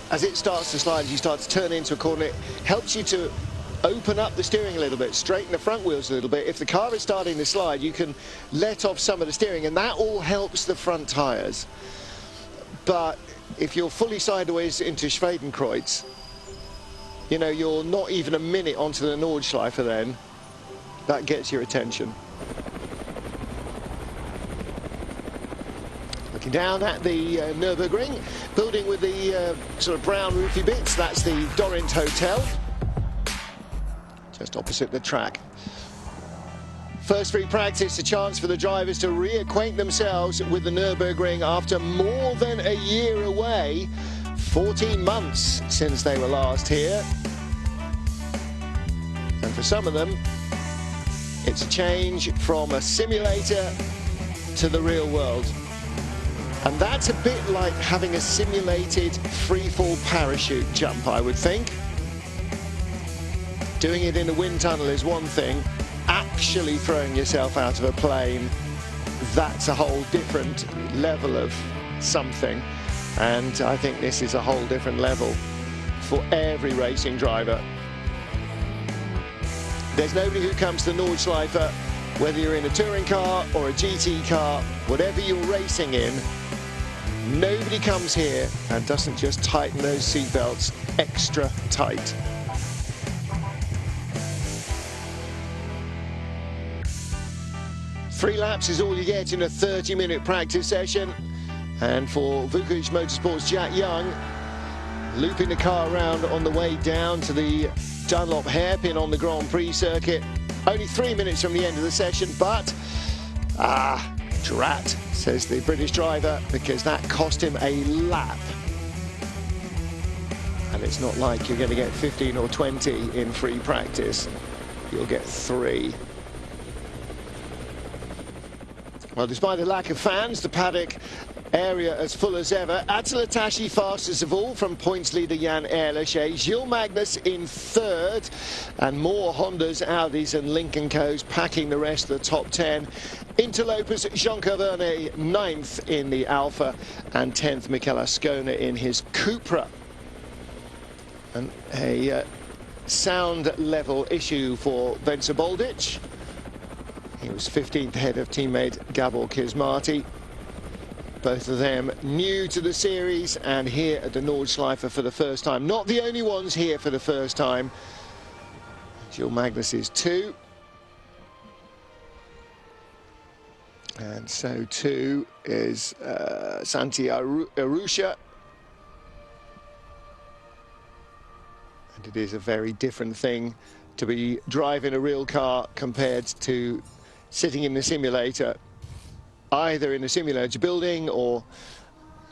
as it starts to slide, as you start to turn into a corner, it helps you to open up the steering a little bit, straighten the front wheels a little bit. If the car is starting to slide, you can let off some of the steering, and that all helps the front tyres. But if you're fully sideways into Schwedenkreuz, you know, you're not even a minute onto the Nordschleife then. That gets your attention. Looking down at the Nurburgring, building with the sort of brown roofy bits, that's the Dorint Hotel, just opposite the track. First free practice, a chance for the drivers to reacquaint themselves with the Nurburgring after more than a year away. 14 months since they were last here. And for some of them, it's a change from a simulator to the real world. And that's a bit like having a simulated free-fall parachute jump, I would think. Doing it in a wind tunnel is one thing. Actually throwing yourself out of a plane, that's a whole different level of something. And I think this is a whole different level for every racing driver. There's nobody who comes to Nordschleife, whether you're in a touring car or a GT car, whatever you're racing in, nobody comes here and doesn't just tighten those seatbelts extra tight. Three laps is all you get in a 30-minute practice session. And for Vukic Motorsports' Jack Young, looping the car around on the way down to the Dunlop hairpin on the Grand Prix circuit. Only 3 minutes from the end of the session, but drat, says the British driver, because that cost him a lap. And it's not like you're going to get 15 or 20 in free practice. You'll get 3. Well, despite the lack of fans, the paddock area as full as ever. Atle Atashi fastest of all from points leader Jan Ehrlich. Gilles Magnus in third, and more Hondas, Audis and Lincoln Co's packing the rest of the top 10. Interlopers Jean-Claude Vernet 9th in the Alfa, and 10th Mikel Ascona in his Cupra. And a sound level issue for Vencer Boldic. He was 15th ahead of teammate Gabor Kismati. Both of them new to the series and here at the Nordschleife for the first time. Not the only ones here for the first time. Gilles Magnus is 2. And so too is Santi Arusha. And it is a very different thing to be driving a real car compared to sitting in the simulator, either in a simulator building or,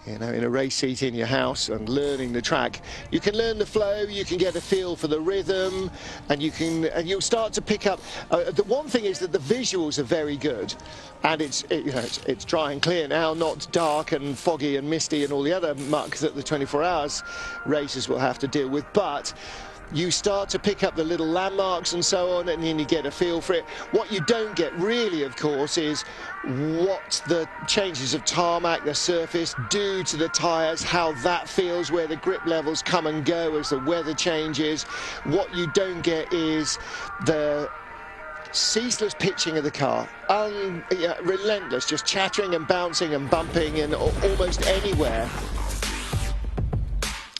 you know, in a race seat in your house and learning the track. You can learn the flow, you can get a feel for the rhythm, and you'll start to pick up. The one thing is that the visuals are very good, and it's dry and clear now, not dark and foggy and misty and all the other muck that the 24 hours races will have to deal with. But you start to pick up the little landmarks and so on, and then you get a feel for it. What you don't get really, of course, is what the changes of tarmac, the surface, do to the tyres, how that feels, where the grip levels come and go as the weather changes. What you don't get is the ceaseless pitching of the car, relentless, just chattering and bouncing and bumping in almost anywhere.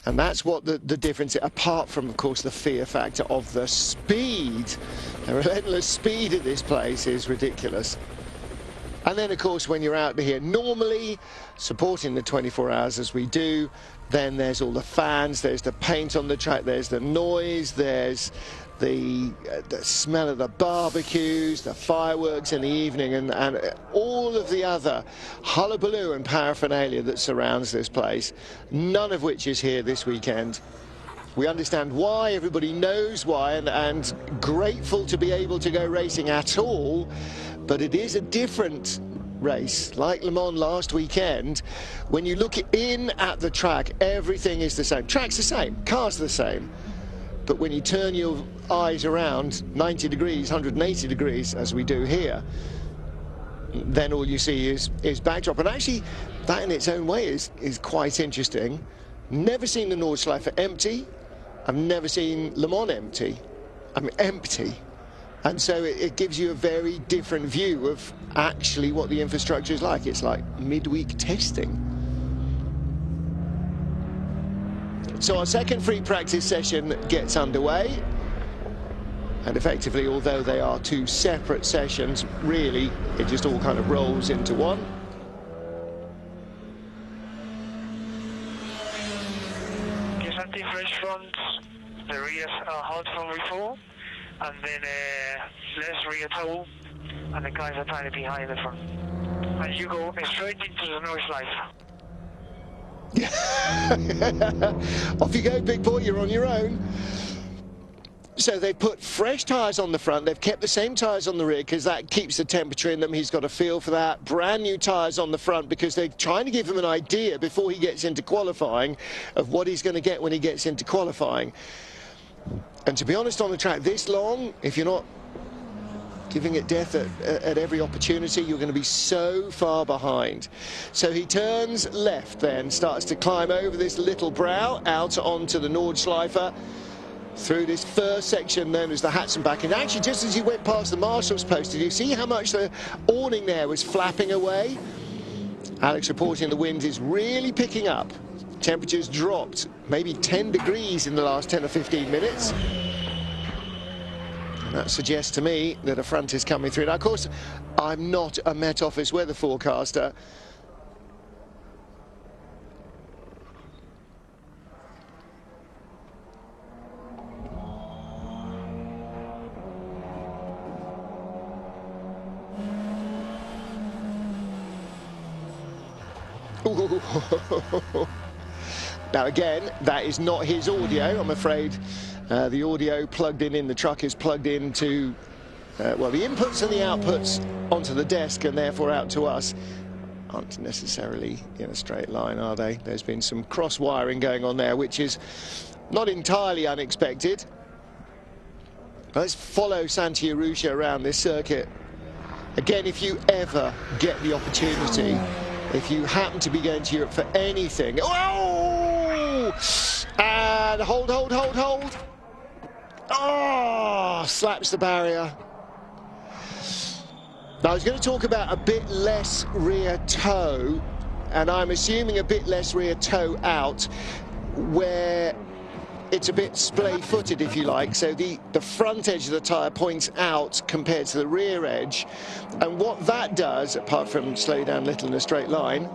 And that's what the difference is, apart from, of course, the fear factor of the speed. The relentless speed at this place is ridiculous. And then, of course, when you're out here, normally supporting the 24 hours as we do, then there's all the fans, there's the paint on the track, there's the noise, there's the smell of the barbecues, the fireworks in the evening, and all of the other hullabaloo and paraphernalia that surrounds this place, none of which is here this weekend. We understand why, everybody knows why, and grateful to be able to go racing at all, but it is a different race, like Le Mans last weekend. When you look in at the track, everything is the same. Track's the same, cars the same, but when you turn your eyes around 90 degrees, 180 degrees, as we do here, then all you see is backdrop. And actually, that in its own way is quite interesting. Never seen the Nordschleife empty. I've never seen Le Mans empty. I mean, empty. And so it gives you a very different view of actually what the infrastructure is like. It's like midweek testing. So our second free practice session gets underway. And effectively, although they are two separate sessions, really, it just all kind of rolls into one. Fresh front, the rear hot from before, and then less rear toe, and the guys are trying to behind the front. And you go straight into the Nordschleife. Off you go, big boy, you're on your own. So they've put fresh tyres on the front, they've kept the same tyres on the rear because that keeps the temperature in them. He's got a feel for that. Brand new tyres on the front because they're trying to give him an idea before he gets into qualifying of what he's going to get when he gets into qualifying. And to be honest, on the track this long, if you're not giving it death at every opportunity, you're going to be so far behind. So he turns left then, starts to climb over this little brow out onto the Nordschleife, through this first section known as the Hatzenbach. And actually, just as he went past the marshal's post, did you see how much the awning there was flapping away? Alex reporting the wind is really picking up. Temperatures dropped maybe 10 degrees in the last 10 or 15 minutes. And that suggests to me that a front is coming through. Now, of course, I'm not a Met Office weather forecaster. Now again, that is not his audio, I'm afraid. The audio plugged in the truck is plugged into, well, the inputs and the outputs onto the desk and therefore out to us aren't necessarily in a straight line, are they? There's been some cross wiring going on there, which is not entirely unexpected. But let's follow Santi Arusha around this circuit. Again, if you ever get the opportunity, if you happen to be going to Europe for anything, oh! And hold. Oh, slaps the barrier. Now, I was going to talk about a bit less rear toe, and I'm assuming a bit less rear toe out, where it's a bit splay-footed, if you like, so the front edge of the tyre points out compared to the rear edge. And what that does, apart from slow down a little in a straight line,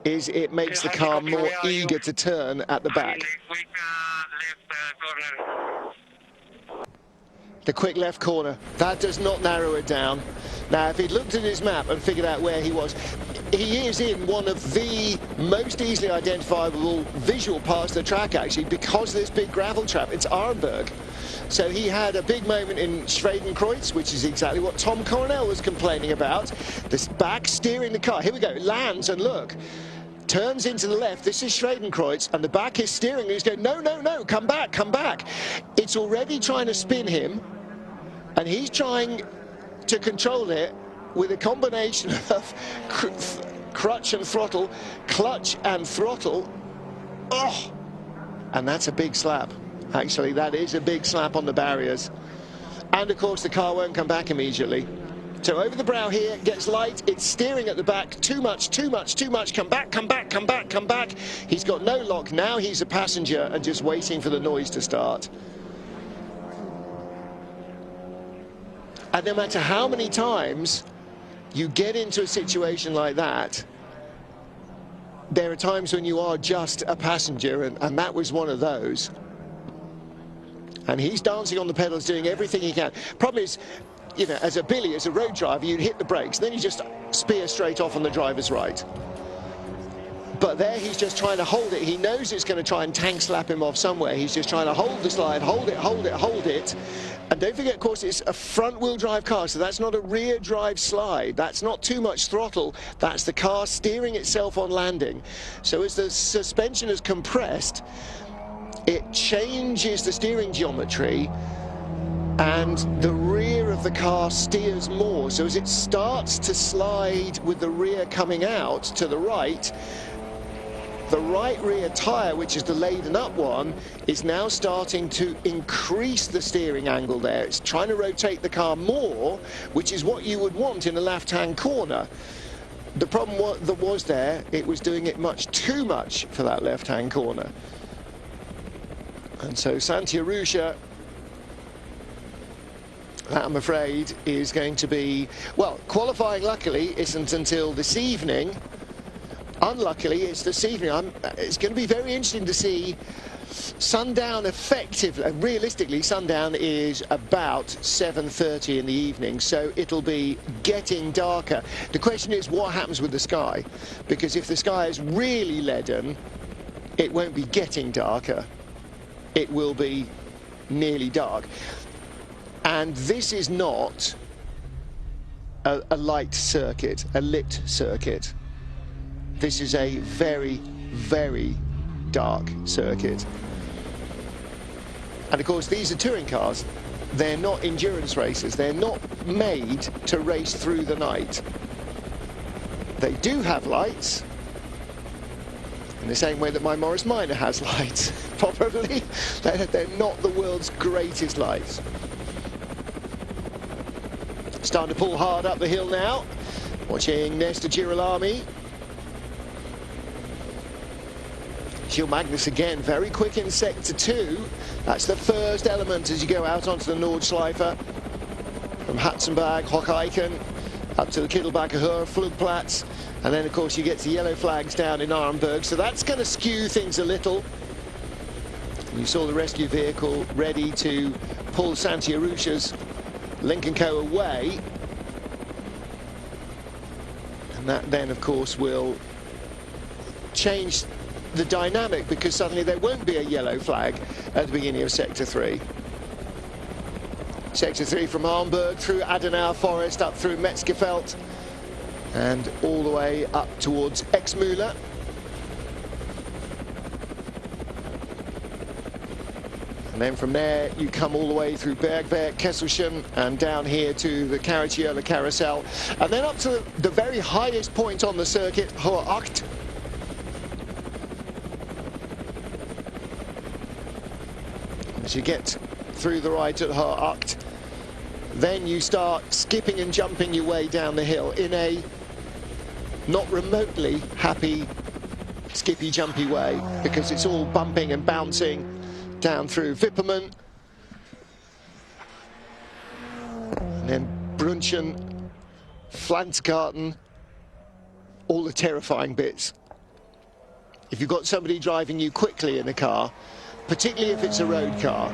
is it makes the car more eager to turn at the back. The quick left corner, that does not narrow it down. Now, if he'd looked at his map and figured out where he was, he is in one of the most easily identifiable visual parts of the track, actually, because of this big gravel trap. It's Arenberg. So he had a big moment in Schwedenkreuz, which is exactly what Tom Coronel was complaining about. This back steering the car. Here we go, it lands, and look. Turns into the left, this is Schwedenkreuz, and the back is steering, and he's going, no, come back. It's already trying to spin him, and he's trying to control it with a combination of clutch and throttle. Oh! And that's a big slap. Actually, that is a big slap on the barriers. And of course, the car won't come back immediately. So over the brow here, gets light, it's steering at the back, too much, come back. He's got no lock, now he's a passenger and just waiting for the noise to start. And no matter how many times you get into a situation like that, there are times when you are just a passenger, and that was one of those. And he's dancing on the pedals, doing everything he can. Problem is, you know, as a Billy, as a road driver, you'd hit the brakes, and then you just spear straight off on the driver's right. But there he's just trying to hold it. He knows it's going to try and tank slap him off somewhere. He's just trying to hold the slide, hold it, hold it, hold it. And don't forget, of course, it's a front-wheel drive car, so that's not a rear drive slide. That's not too much throttle. That's the car steering itself on landing. So as the suspension is compressed, it changes the steering geometry, and the rear of the car steers more. So as it starts to slide with the rear coming out to the right rear tyre, which is the laden up one, is now starting to increase the steering angle there. It's trying to rotate the car more, which is what you would want in a left-hand corner. The problem that was there, it was doing it much too much for that left-hand corner. And so Santi Arusha, that I'm afraid is going to be, well, qualifying luckily isn't until this evening. Unluckily, it's this evening. It's going to be very interesting to see sundown effectively. Realistically, sundown is about 7:30 in the evening, so it'll be getting darker. The question is what happens with the sky, because if the sky is really leaden, it won't be getting darker. It will be nearly dark. And this is not a light circuit, a lit circuit. This is a very, very dark circuit. And of course, these are touring cars. They're not endurance races. They're not made to race through the night. They do have lights, in the same way that my Morris Minor has lights, probably. They're not the world's greatest lights. Starting to pull hard up the hill now. Watching Nesta Girolami. Gil Magnus again, very quick in sector 2. That's the first element as you go out onto the Nordschleife. From Hatzenberg, Hocheichen, up to the Kittelbacher Höhe, Flugplatz. And then, of course, you get to yellow flags down in Arnberg. So that's going to skew things a little. You saw the rescue vehicle ready to pull Santi Arusha's Lincoln Co. away. And that then, of course, will change the dynamic, because suddenly there won't be a yellow flag at the beginning of Sector 3. Sector 3 from Arnberg through Adenauer Forest, up through Metzgerfeld, and all the way up towards Exmühle. And then from there you come all the way through Bergwerk, Kesselchen, and down here to the Caricciolo Carousel, and then up to the very highest point on the circuit, Hohe Acht. As you get through the right at Hohe Acht, then you start skipping and jumping your way down the hill in a not remotely happy skippy jumpy way, because it's all bumping and bouncing down through Wipperman, and then Brunchen, Pflanzgarten, all the terrifying bits. If you've got somebody driving you quickly in a car, particularly if it's a road car,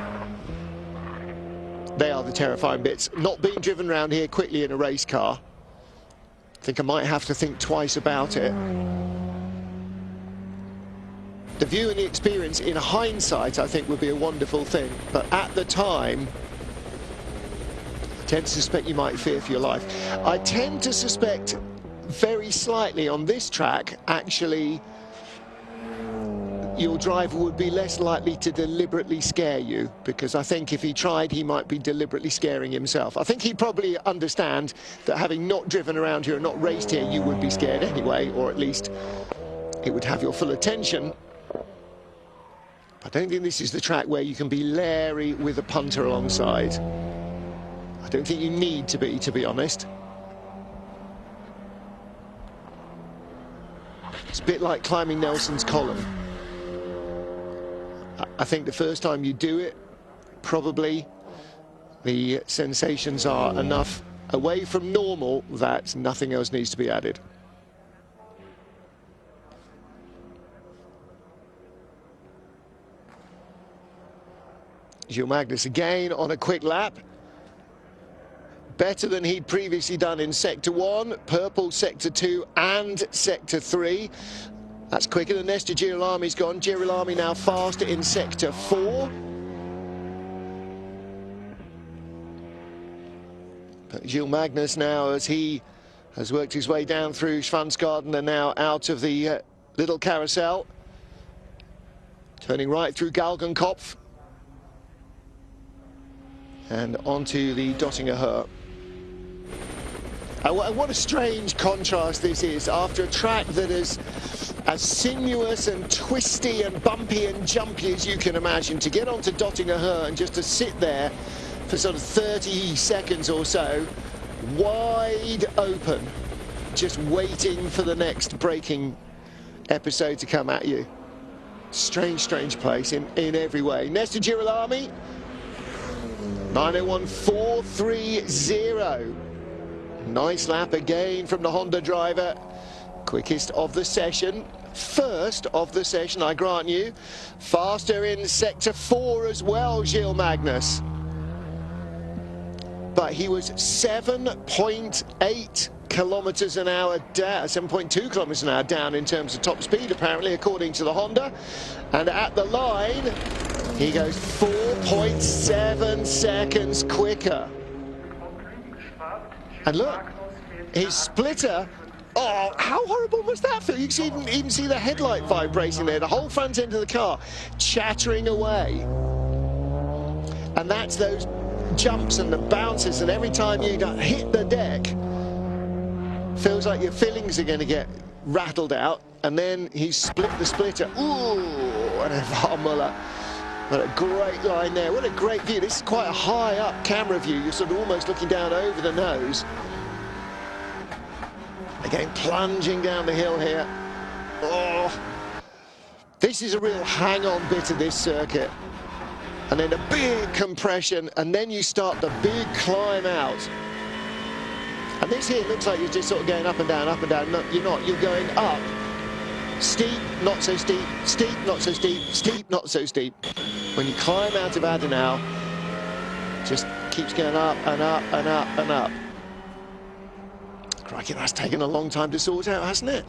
they are the terrifying bits. Not being driven around here quickly in a race car, I think I might have to think twice about it. The view and the experience in hindsight, I think, would be a wonderful thing, but at the time, I tend to suspect you might fear for your life. I tend to suspect very slightly on this track, actually, your driver would be less likely to deliberately scare you, because I think if he tried, he might be deliberately scaring himself. I think he'd probably understand that having not driven around here and not raced here, you would be scared anyway, or at least it would have your full attention. I don't think this is the track where you can be leery with a punter alongside. I don't think you need to be honest. It's a bit like climbing Nelson's Column. I think the first time you do it, probably the sensations are enough away from normal that nothing else needs to be added. Gil Magnus again on a quick lap. Better than he'd previously done in Sector 1, purple Sector 2 and Sector 3. That's quicker than Nesta Girolami's gone. Girolami now faster in sector 4. But Gilles Magnus now, as he has worked his way down through Schwansgarten and now out of the little carousel, turning right through Galgenkopf and onto the Dottinger Höhe. What a strange contrast this is after a track that is as sinuous and twisty and bumpy and jumpy as you can imagine. To get onto Dottinger Höhe and just to sit there for sort of 30 seconds or so, wide open, just waiting for the next braking episode to come at you. Strange, strange place in every way. Nesta Girolami, 9:01.430. Nice lap again from the Honda driver. Quickest of the session. First of the session, I grant you. Faster in sector 4 as well, Gilles Magnus. But he was 7.8 kilometers an hour down, 7.2 kilometers an hour down in terms of top speed, apparently, according to the Honda. And at the line, he goes 4.7 seconds quicker. And look, his splitter, oh, how horrible must that feel? You can even see the headlight vibrating there, the whole front end of the car chattering away. And that's those jumps and the bounces, and every time you hit the deck, feels like your fillings are going to get rattled out. And then he split the splitter. Ooh, and a Muller. What a great line there. What a great view. This is quite a high up camera view. You're sort of almost looking down over the nose. Again, plunging down the hill here. Oh, this is a real hang-on bit of this circuit. And then a big compression, and then you start the big climb out. And this here looks like you're just sort of going up and down, up and down. No, you're not. You're going up. Steep, not so steep. Steep, not so steep. Steep, not so steep. When you climb out of Adenau, just keeps going up and up and up and up. Crikey, that's taken a long time to sort out, hasn't it?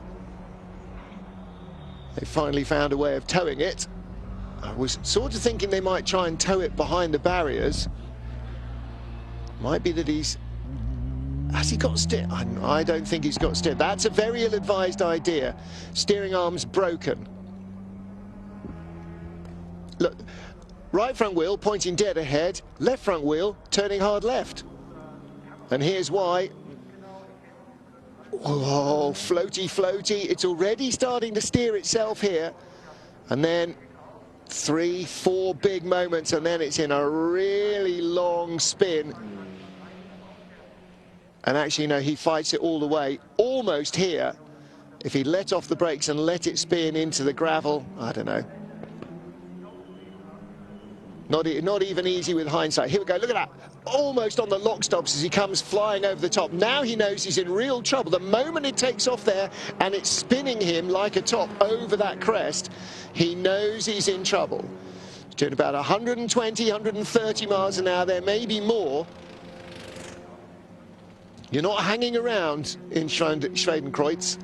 They finally found a way of towing it. I was sort of thinking they might try and tow it behind the barriers. Might be that he's... Has he got steer? I don't think he's got steer. That's a very ill-advised idea. Steering arm's broken. Look, right front wheel pointing dead ahead, left front wheel turning hard left. And here's why. Oh, floaty, floaty. It's already starting to steer itself here. And then 3, 4 big moments, and then it's in a really long spin. And actually, no, he fights it all the way, almost here. If he let off the brakes and let it spin into the gravel, I don't know. Not even easy with hindsight. Here we go, look at that. Almost on the lock stops as he comes flying over the top. Now he knows he's in real trouble. The moment it takes off there and it's spinning him like a top over that crest, he knows he's in trouble. He's doing about 120, 130 miles an hour there, maybe more. You're not hanging around in Schwedenkreuz.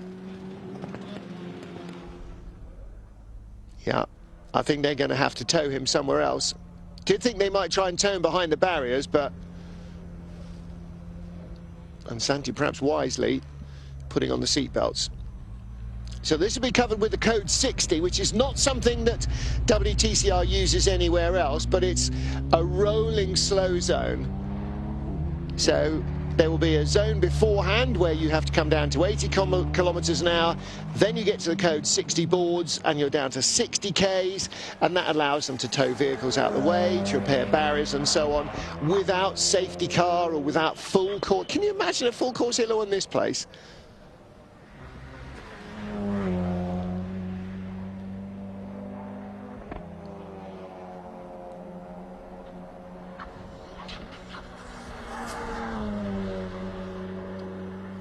Yeah, I think they're going to have to tow him somewhere else. Did think they might try and tow him behind the barriers, but... And Santi, perhaps wisely, putting on the seatbelts. So this will be covered with the code 60, which is not something that WTCR uses anywhere else, but it's a rolling slow zone. So there will be a zone beforehand where you have to come down to 80 kilometers an hour. Then you get to the code 60 boards and you're down to 60 Ks, and that allows them to tow vehicles out of the way, to repair barriers and so on, without safety car or without full course. Can you imagine a full course hilo in this place?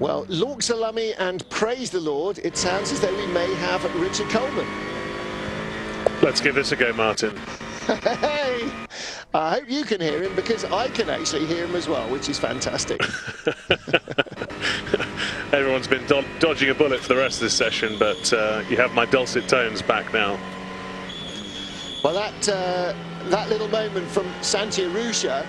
Well, Lork Salami and praise the Lord, it sounds as though we may have Richard Coleman. Let's give this a go, Martin. Hey, I hope you can hear him, because I can actually hear him as well, which is fantastic. Everyone's John's been dodging a bullet for the rest of this session, but you have my dulcet tones back now. Well, that little moment from Santi Arusha,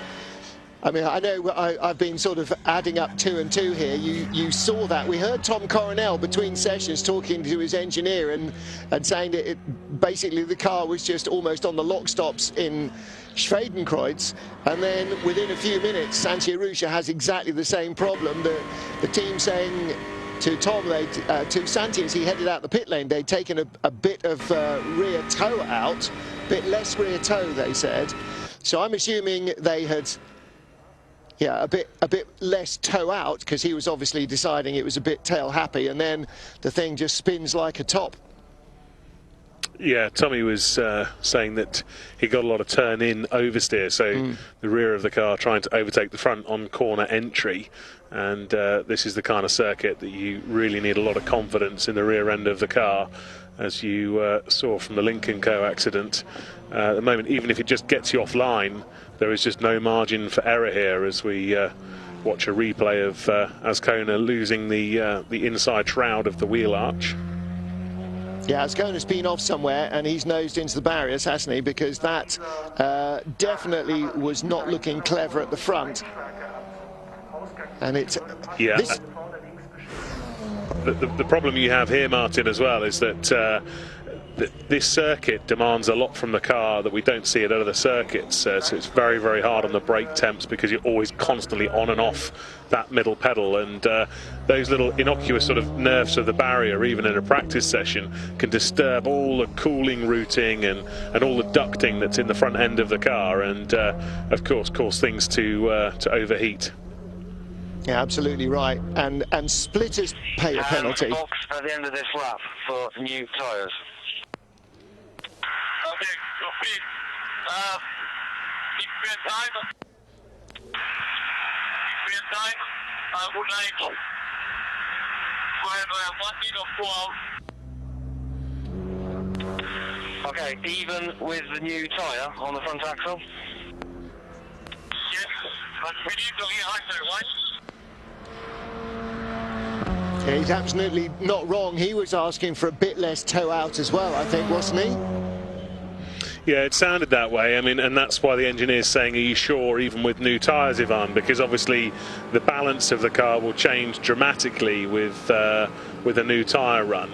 I mean, I know I've been sort of adding up 2 and 2 here. You saw that. We heard Tom Coronel between sessions talking to his engineer and saying that basically the car was just almost on the lock stops in Schwedenkreuz, and then within a few minutes Santi Arusha has exactly the same problem. The team saying to Tom, to Santi as he headed out the pit lane, they'd taken a bit of rear toe out, a bit less rear toe, they said. So I'm assuming they had, yeah, a bit less toe out, because he was obviously deciding it was a bit tail happy, and then the thing just spins like a top. Yeah, Tommy was saying that he got a lot of turn-in oversteer, so the rear of the car trying to overtake the front on corner entry, and this is the kind of circuit that you really need a lot of confidence in the rear end of the car, as you saw from the Lincoln Co accident. At the moment, even if it just gets you offline, there is just no margin for error here, as we watch a replay of Azcona losing the inside shroud of the wheel arch. Yeah, Azcona's been off somewhere and he's nosed into the barriers, hasn't he? Because that definitely was not looking clever at the front. And it's... Yeah. The problem you have here, Martin, as well, is that this circuit demands a lot from the car that we don't see at other circuits. So it's very, very hard on the brake temps, because you're always constantly on and off that middle pedal, and those little innocuous sort of nerves of the barrier, even in a practice session, can disturb all the cooling routing and all the ducting that's in the front end of the car, and of course cause things to overheat. Yeah, absolutely right. And splitters pay a penalty. Box at the end of this lap for new tyres. Okay, copy. If we have time, I would like for 1 minute of 12. Okay, even with the new tyre on the front axle? Yes, but we need to rehearse, right? Yeah, he's absolutely not wrong. He was asking for a bit less toe out as well, I think, wasn't he? Yeah, it sounded that way. I mean, and that's why the engineer's saying, are you sure, even with new tyres, Ivan? Because obviously the balance of the car will change dramatically with a new tyre run.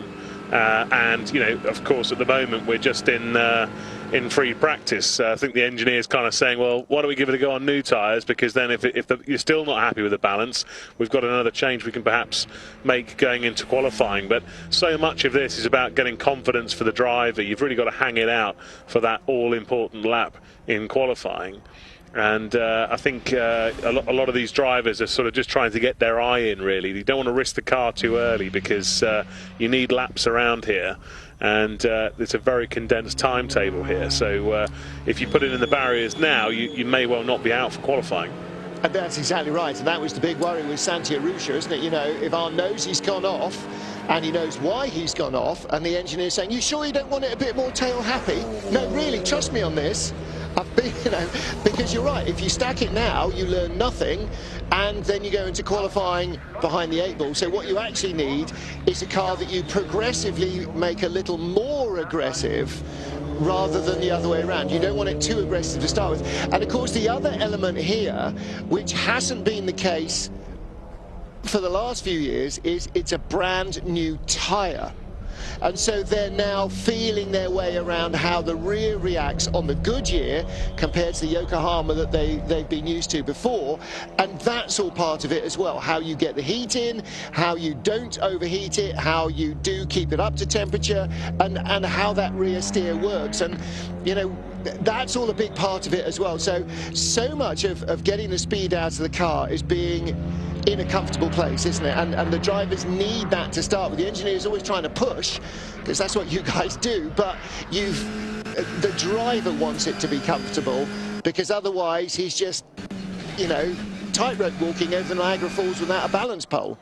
And, you know, of course, at the moment we're just in free practice. I think the engineer's kind of saying, well, why don't we give it a go on new tyres? Because then if you're still not happy with the balance, we've got another change we can perhaps make going into qualifying. But so much of this is about getting confidence for the driver. You've really got to hang it out for that all-important lap in qualifying. And I think a lot of these drivers are sort of just trying to get their eye in, really. You don't want to risk the car too early, because you need laps around here. And it's a very condensed timetable here. So if you put it in the barriers now, you may well not be out for qualifying. And that's exactly right. And that was the big worry with Santi Arusha, isn't it? You know, Ivan knows he's gone off, and he knows why he's gone off, and the engineer's saying, you sure you don't want it a bit more tail happy? No, really, trust me on this. I've been, you know, because you're right, if you stack it now, you learn nothing, and then you go into qualifying behind the 8 ball. So what you actually need is a car that you progressively make a little more aggressive, rather than the other way around. You don't want it too aggressive to start with. And of course the other element here, which hasn't been the case for the last few years, is it's a brand new tyre. And so they're now feeling their way around how the rear reacts on the Goodyear compared to the Yokohama that they've been used to before. And that's all part of it as well. How you get the heat in, how you don't overheat it, how you do keep it up to temperature, and how that rear steer works. And, you know, that's all a big part of it as well. So much of getting the speed out of the car is being in a comfortable place, isn't it? And the drivers need that to start with. The engineer is always trying to push, because that's what you guys do, but the driver wants it to be comfortable, because otherwise he's just, you know, tightrope walking over the Niagara Falls without a balance pole.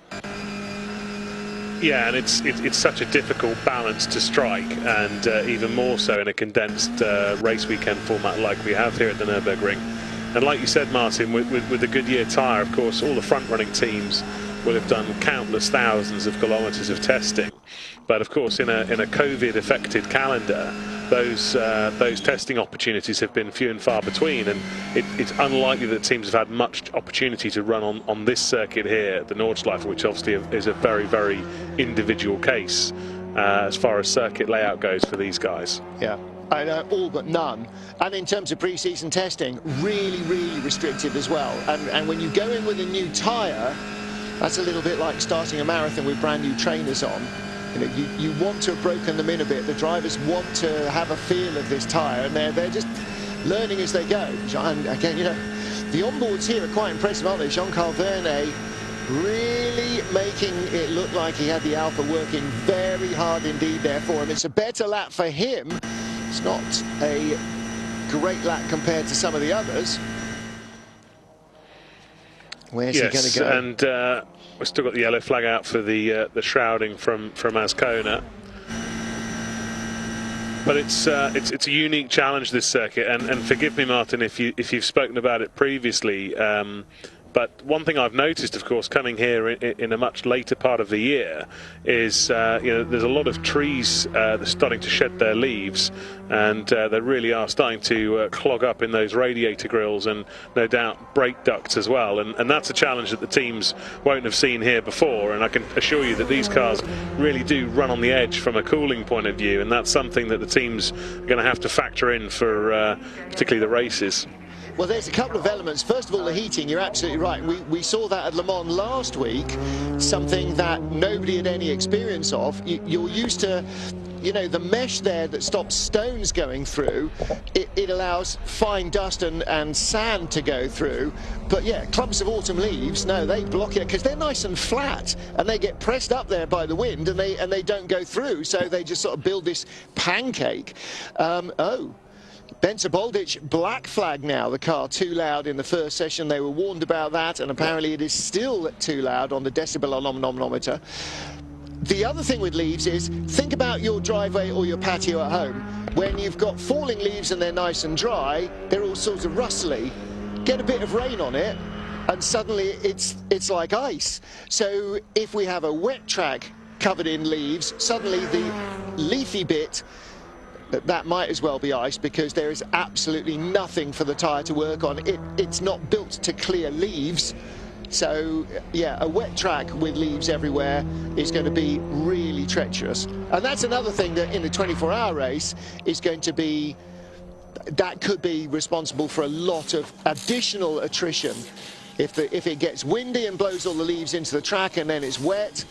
Yeah, and it's such a difficult balance to strike, and even more so in a condensed race weekend format like we have here at the Nurburgring. And like you said, Martin, with the Goodyear tyre, of course, all the front-running teams will have done countless thousands of kilometres of testing. But of course, in a COVID-affected calendar, those testing opportunities have been few and far between, and it's unlikely that teams have had much opportunity to run on this circuit here, the Nordschleife, which obviously is a very, very individual case as far as circuit layout goes for these guys. Yeah. All but none. And in terms of pre-season testing, really, really restrictive as well. And when you go in with a new tyre, that's a little bit like starting a marathon with brand new trainers on. You know, you want to have broken them in a bit. The drivers want to have a feel of this tyre, and they're just learning as they go. And again, you know, the onboards here are quite impressive, aren't they? Jean-Carl Vernet really making it look like he had the Alpha working very hard indeed there for him. It's a better lap for him. It's not a great lap compared to some of the others. Where's he going to go? And we've still got the yellow flag out for the shrouding from Ascona. But it's a unique challenge, this circuit, and forgive me, Martin, if you've spoken about it previously. But one thing I've noticed, of course, coming here in a much later part of the year is, you know, there's a lot of trees that are starting to shed their leaves, and they really are starting to clog up in those radiator grills and no doubt brake ducts as well. And that's a challenge that the teams won't have seen here before. And I can assure you that these cars really do run on the edge from a cooling point of view, and that's something that the teams are going to have to factor in for particularly the races. Well, there's a couple of elements. First of all, the heating, you're absolutely right. We saw that at Le Mans last week, something that nobody had any experience of. You're used to, you know, the mesh there that stops stones going through. It allows fine dust and sand to go through. But yeah, clumps of autumn leaves, no, they block it because they're nice and flat, and they get pressed up there by the wind, and they don't go through. So they just sort of build this pancake. Benza Boldic, black flag now. The car too loud in the first session. They were warned about that, and apparently it is still too loud on the decibel anemometer. The other thing with leaves is, think about your driveway or your patio at home. When you've got falling leaves and they're nice and dry, they're all sorts of rustly. Get a bit of rain on it, and suddenly it's like ice. So if we have a wet track covered in leaves, suddenly the leafy bit, that might as well be ice, because there is absolutely nothing for the tyre to work on. It's not built to clear leaves. So yeah, a wet track with leaves everywhere is going to be really treacherous. And that's another thing that in the 24-hour race is going to be, that could be responsible for a lot of additional attrition. If it gets windy and blows all the leaves into the track and then it's wet,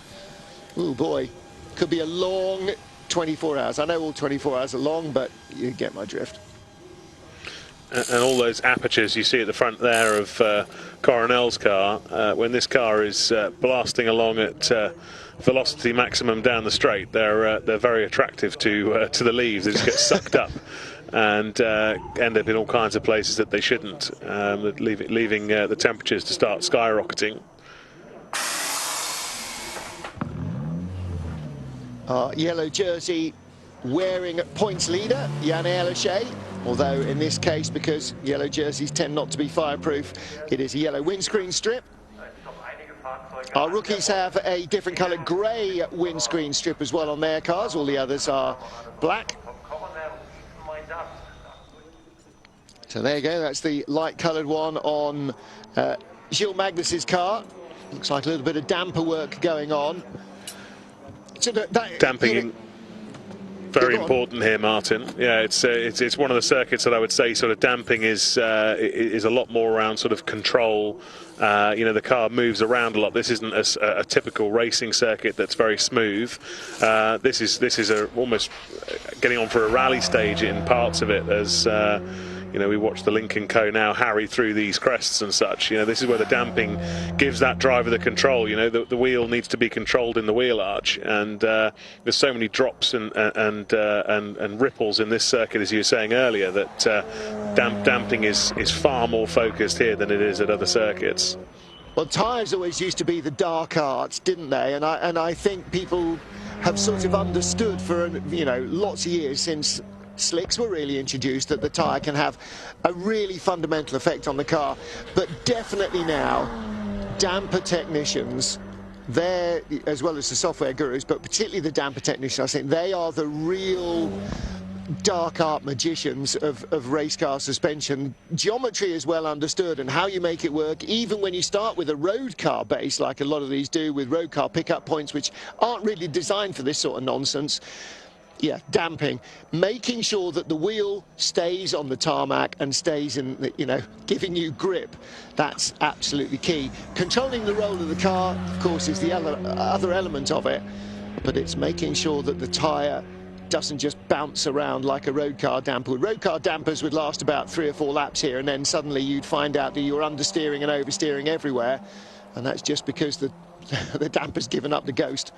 oh boy, could be a long 24 hours. I know all 24 hours are long, but you get my drift. And all those apertures you see at the front there of Coronel's car, when this car is blasting along at velocity maximum down the straight, they're very attractive to the leaves. They just get sucked up and end up in all kinds of places that they shouldn't, leaving the temperatures to start skyrocketing. Yellow jersey wearing points leader, Yann Elochet, although in this case, because yellow jerseys tend not to be fireproof, it is a yellow windscreen strip. Our rookies have a different coloured grey windscreen strip as well on their cars. All the others are black. So there you go, that's the light coloured one on Gilles Magnus's car. Looks like a little bit of damper work going on. So damping, very important here, Martin. Yeah, it's one of the circuits that I would say sort of damping is a lot more around sort of control. You know, the car moves around a lot. This isn't a typical racing circuit that's very smooth. This is almost getting on for a rally stage in parts of it, as you know, we watch the Lincoln Co now harry through these crests and such. You know, this is where the damping gives that driver the control. You know, the wheel needs to be controlled in the wheel arch, and there's so many drops and ripples in this circuit, as you were saying earlier, that damping is far more focused here than it is at other circuits. Well, tyres always used to be the dark arts, didn't they? And I think people have sort of understood for, you know, lots of years since slicks were really introduced, that the tyre can have a really fundamental effect on the car. But definitely now, damper technicians they're, as well as the software gurus, but particularly the damper technicians, I think they are the real dark art magicians of race car suspension. Geometry is well understood and how you make it work, even when you start with a road car base, like a lot of these do with road car pickup points, which aren't really designed for this sort of nonsense. Yeah, damping, making sure that the wheel stays on the tarmac and stays in, the, you know, giving you grip. That's absolutely key. Controlling the roll of the car, of course, is the other element of it, but it's making sure that the tyre doesn't just bounce around like a road car damper would. Road car dampers would last about 3 or 4 laps here, and then suddenly you'd find out that you're understeering and oversteering everywhere, and that's just because the damper's given up the ghost.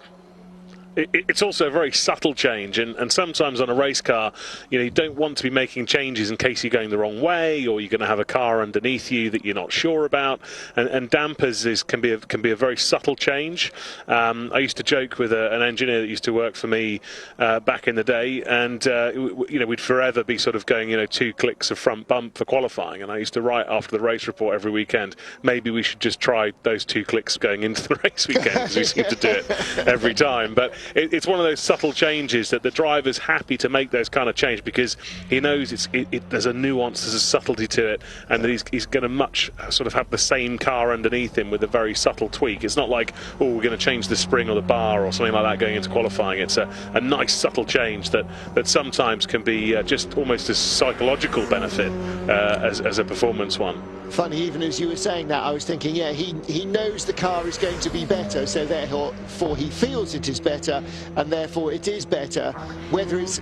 It's also a very subtle change, and sometimes on a race car, you know, you don't want to be making changes in case you're going the wrong way, or you're going to have a car underneath you that you're not sure about. And dampers can be a very subtle change. I used to joke with an engineer that used to work for me back in the day, and you know, we'd forever be sort of going, you know, 2 clicks of front bump for qualifying. And I used to write after the race report every weekend, maybe we should just try those 2 clicks going into the race weekend, because we seem to do it every time. But it's one of those subtle changes that the driver's happy to make those kind of change, because he knows there's a nuance, there's a subtlety to it, and that he's going to sort of have the same car underneath him with a very subtle tweak. It's not like, oh, we're going to change the spring or the bar or something like that going into qualifying. It's a nice subtle change that sometimes can be just almost a psychological benefit as a performance one. Funny, even as you were saying that, I was thinking, yeah, he knows the car is going to be better, so therefore he feels it is better, and therefore it is better. Whether it's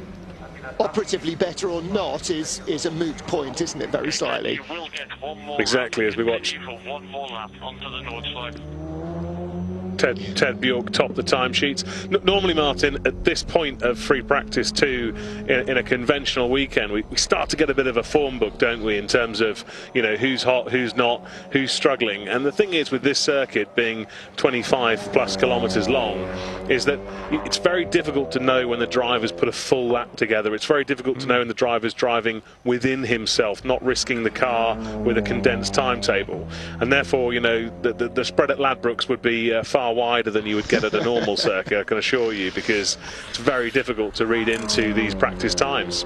operatively better or not is a moot point, isn't it, very slightly? Exactly, as we watch Ted Bjork top the timesheets. Normally, Martin, at this point of free practice 2 in a conventional weekend, we start to get a bit of a form book, don't we, in terms of, you know, who's hot, who's not, who's struggling. And the thing is, with this circuit being 25+ kilometres long, is that it's very difficult to know when the driver's put a full lap together. It's very difficult to know when the driver's driving within himself, not risking the car with a condensed timetable. And therefore, you know, the spread at Ladbrokes would be far wider than you would get at a normal circuit, I can assure you, because it's very difficult to read into these practice times.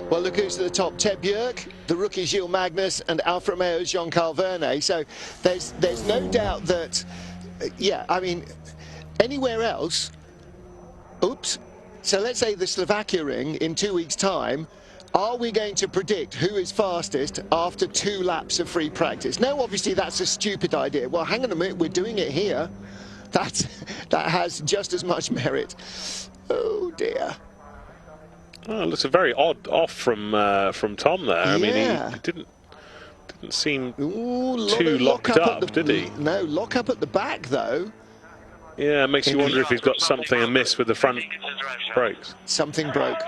Well, look who's at the top. Ted Bjork, the rookie Gilles Magnus, and Alfa Romeo's Jean-Carl Vernet. So there's no doubt that, yeah, I mean, anywhere else, oops, so let's say the Slovakia ring in 2 weeks' time, are we going to predict who is fastest after 2 laps of free practice? No, obviously that's a stupid idea. Well, hang on a minute, we're doing it here. That has just as much merit. Oh dear. Oh, looks a very odd off from Tom there. I mean, he didn't seem too locked up, did he? No, lock up at the back though. Yeah, it makes you wonder if he's got something amiss with the front brakes. Something broke.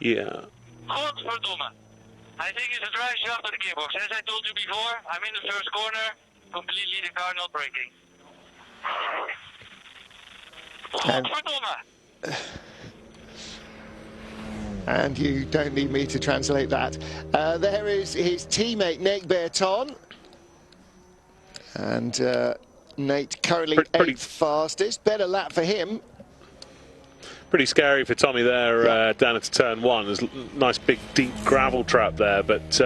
Yeah. I think it's a drive shaft of the gearbox. As I told you before, I'm in the first corner, completely the car not braking. And you don't need me to translate that. There is his teammate Nate Berton. And Nate currently 8th fastest. Better lap for him. Pretty scary for Tommy there down into turn 1. There's a nice big deep gravel trap there, but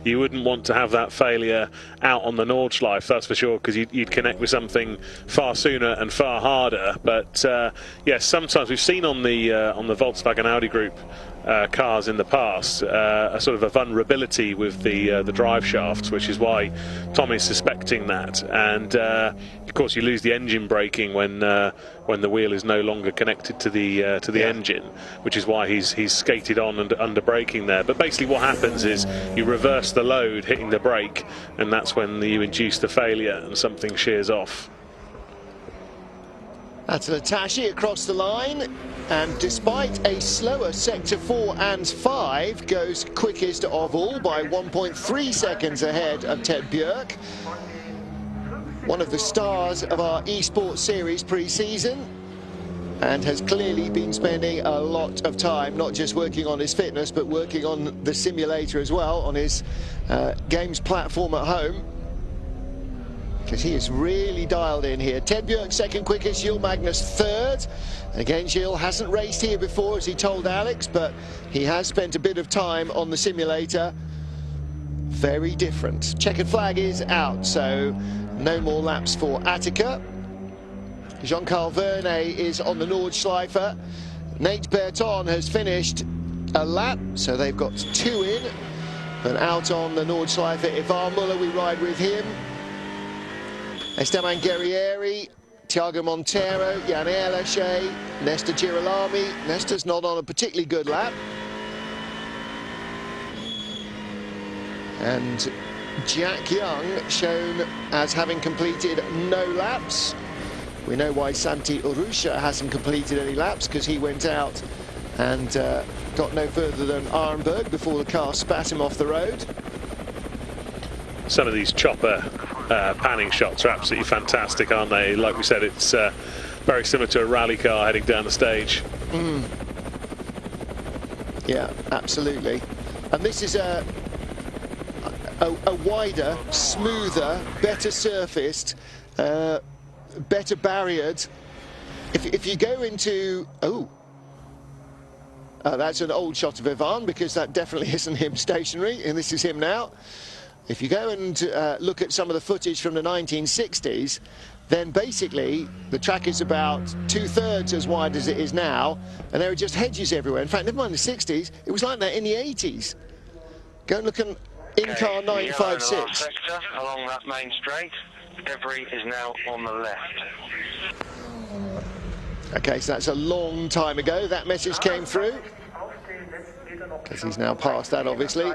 you wouldn't want to have that failure out on the Nordschleife, that's for sure, because you'd connect with something far sooner and far harder. But yes, sometimes we've seen on the Volkswagen Audi Group cars in the past a sort of a vulnerability with the drive shafts, which is why Tom is suspecting that. And of course, you lose the engine braking when the wheel is no longer connected to the engine, which is why he's skated on and under braking there. But basically, what happens is you reverse the load, hitting the brake, and that's when you induce the failure and something shears off. That's Latashi across the line, and despite a slower sector 4 and 5, goes quickest of all by 1.3 seconds ahead of Ted Bjork. One of the stars of our esports series pre-season, and has clearly been spending a lot of time not just working on his fitness but working on the simulator as well on his games platform at home. because he is really dialed in here. Ted Björk second quickest, Gilles Magnus third. Again, Gilles hasn't raced here before, as he told Alex, but he has spent a bit of time on the simulator. Very different. Checkered flag is out, so no more laps for Attica. Jean-Carl Vernet is on the Nordschleife. Nate Berton has finished a lap, so they've got 2 in. And out on the Nordschleife, Ivan Muller, we ride with him. Esteban Guerrieri, Thiago Montero, Jan Erlache, Nesta Girolami. Nesta's not on a particularly good lap. And Jack Young shown as having completed no laps. We know why Santi Urrutia hasn't completed any laps, because he went out and got no further than Arnberg before the car spat him off the road. Some of these chopper panning shots are absolutely fantastic, aren't they? Like we said, it's very similar to a rally car heading down the stage. Yeah, absolutely. And this is a wider, smoother, better surfaced, better barriered. If you go into... that's an old shot of Ivan, because that definitely isn't him stationary, and this is him now. If you go and look at some of the footage from the 1960s, then basically the track is about 2/3 as wide as it is now, and there are just hedges everywhere. In fact, never mind the 60s, it was like that in the 80s. Go and look at in-car 956. Sector along that main straight. Debris is now on the left. Okay, so that's a long time ago that message came through, because he's now past that, obviously.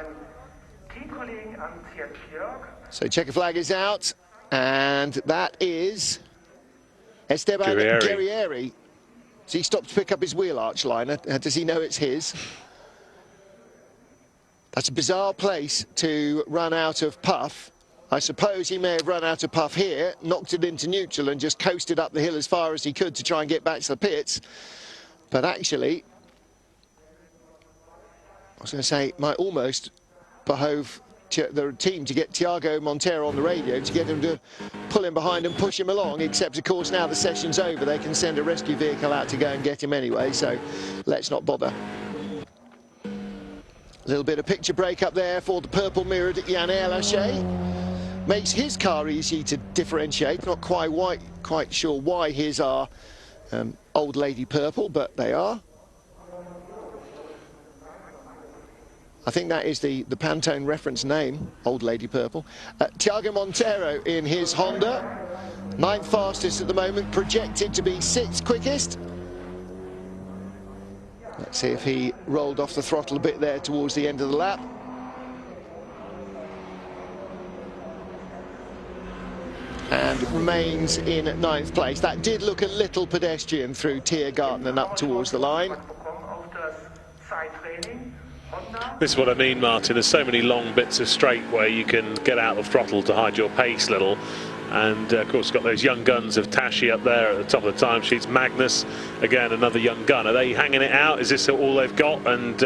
So checker flag is out, and that is Esteban Guerrieri. So he stopped to pick up his wheel arch liner. Does he know it's his? That's a bizarre place to run out of puff. I suppose he may have run out of puff here, knocked it into neutral and just coasted up the hill as far as he could to try and get back to the pits. But actually, I was going to say, might almost behove the team to get Thiago Montero on the radio to get him to pull him behind and push him along, except of course now the session's over, they can send a rescue vehicle out to go and get him anyway, so let's not bother. A little bit of picture break up there for the purple mirrored Jan Erlache. Makes his car easy to differentiate. Not quite sure why his are old lady purple, but they are. I think that is the Pantone reference name, Old Lady Purple. Thiago Montero in his Honda, 9th fastest at the moment, projected to be 6th quickest. Let's see if he rolled off the throttle a bit there towards the end of the lap. And remains in 9th place. That did look a little pedestrian through Tiergarten and up towards the line. This is what I mean, Martin. There's so many long bits of straight where you can get out of throttle to hide your pace a little. And of course, got those young guns of Tashi up there at the top of the timesheets. Magnus, again, another young gun. Are they hanging it out? Is this all they've got? And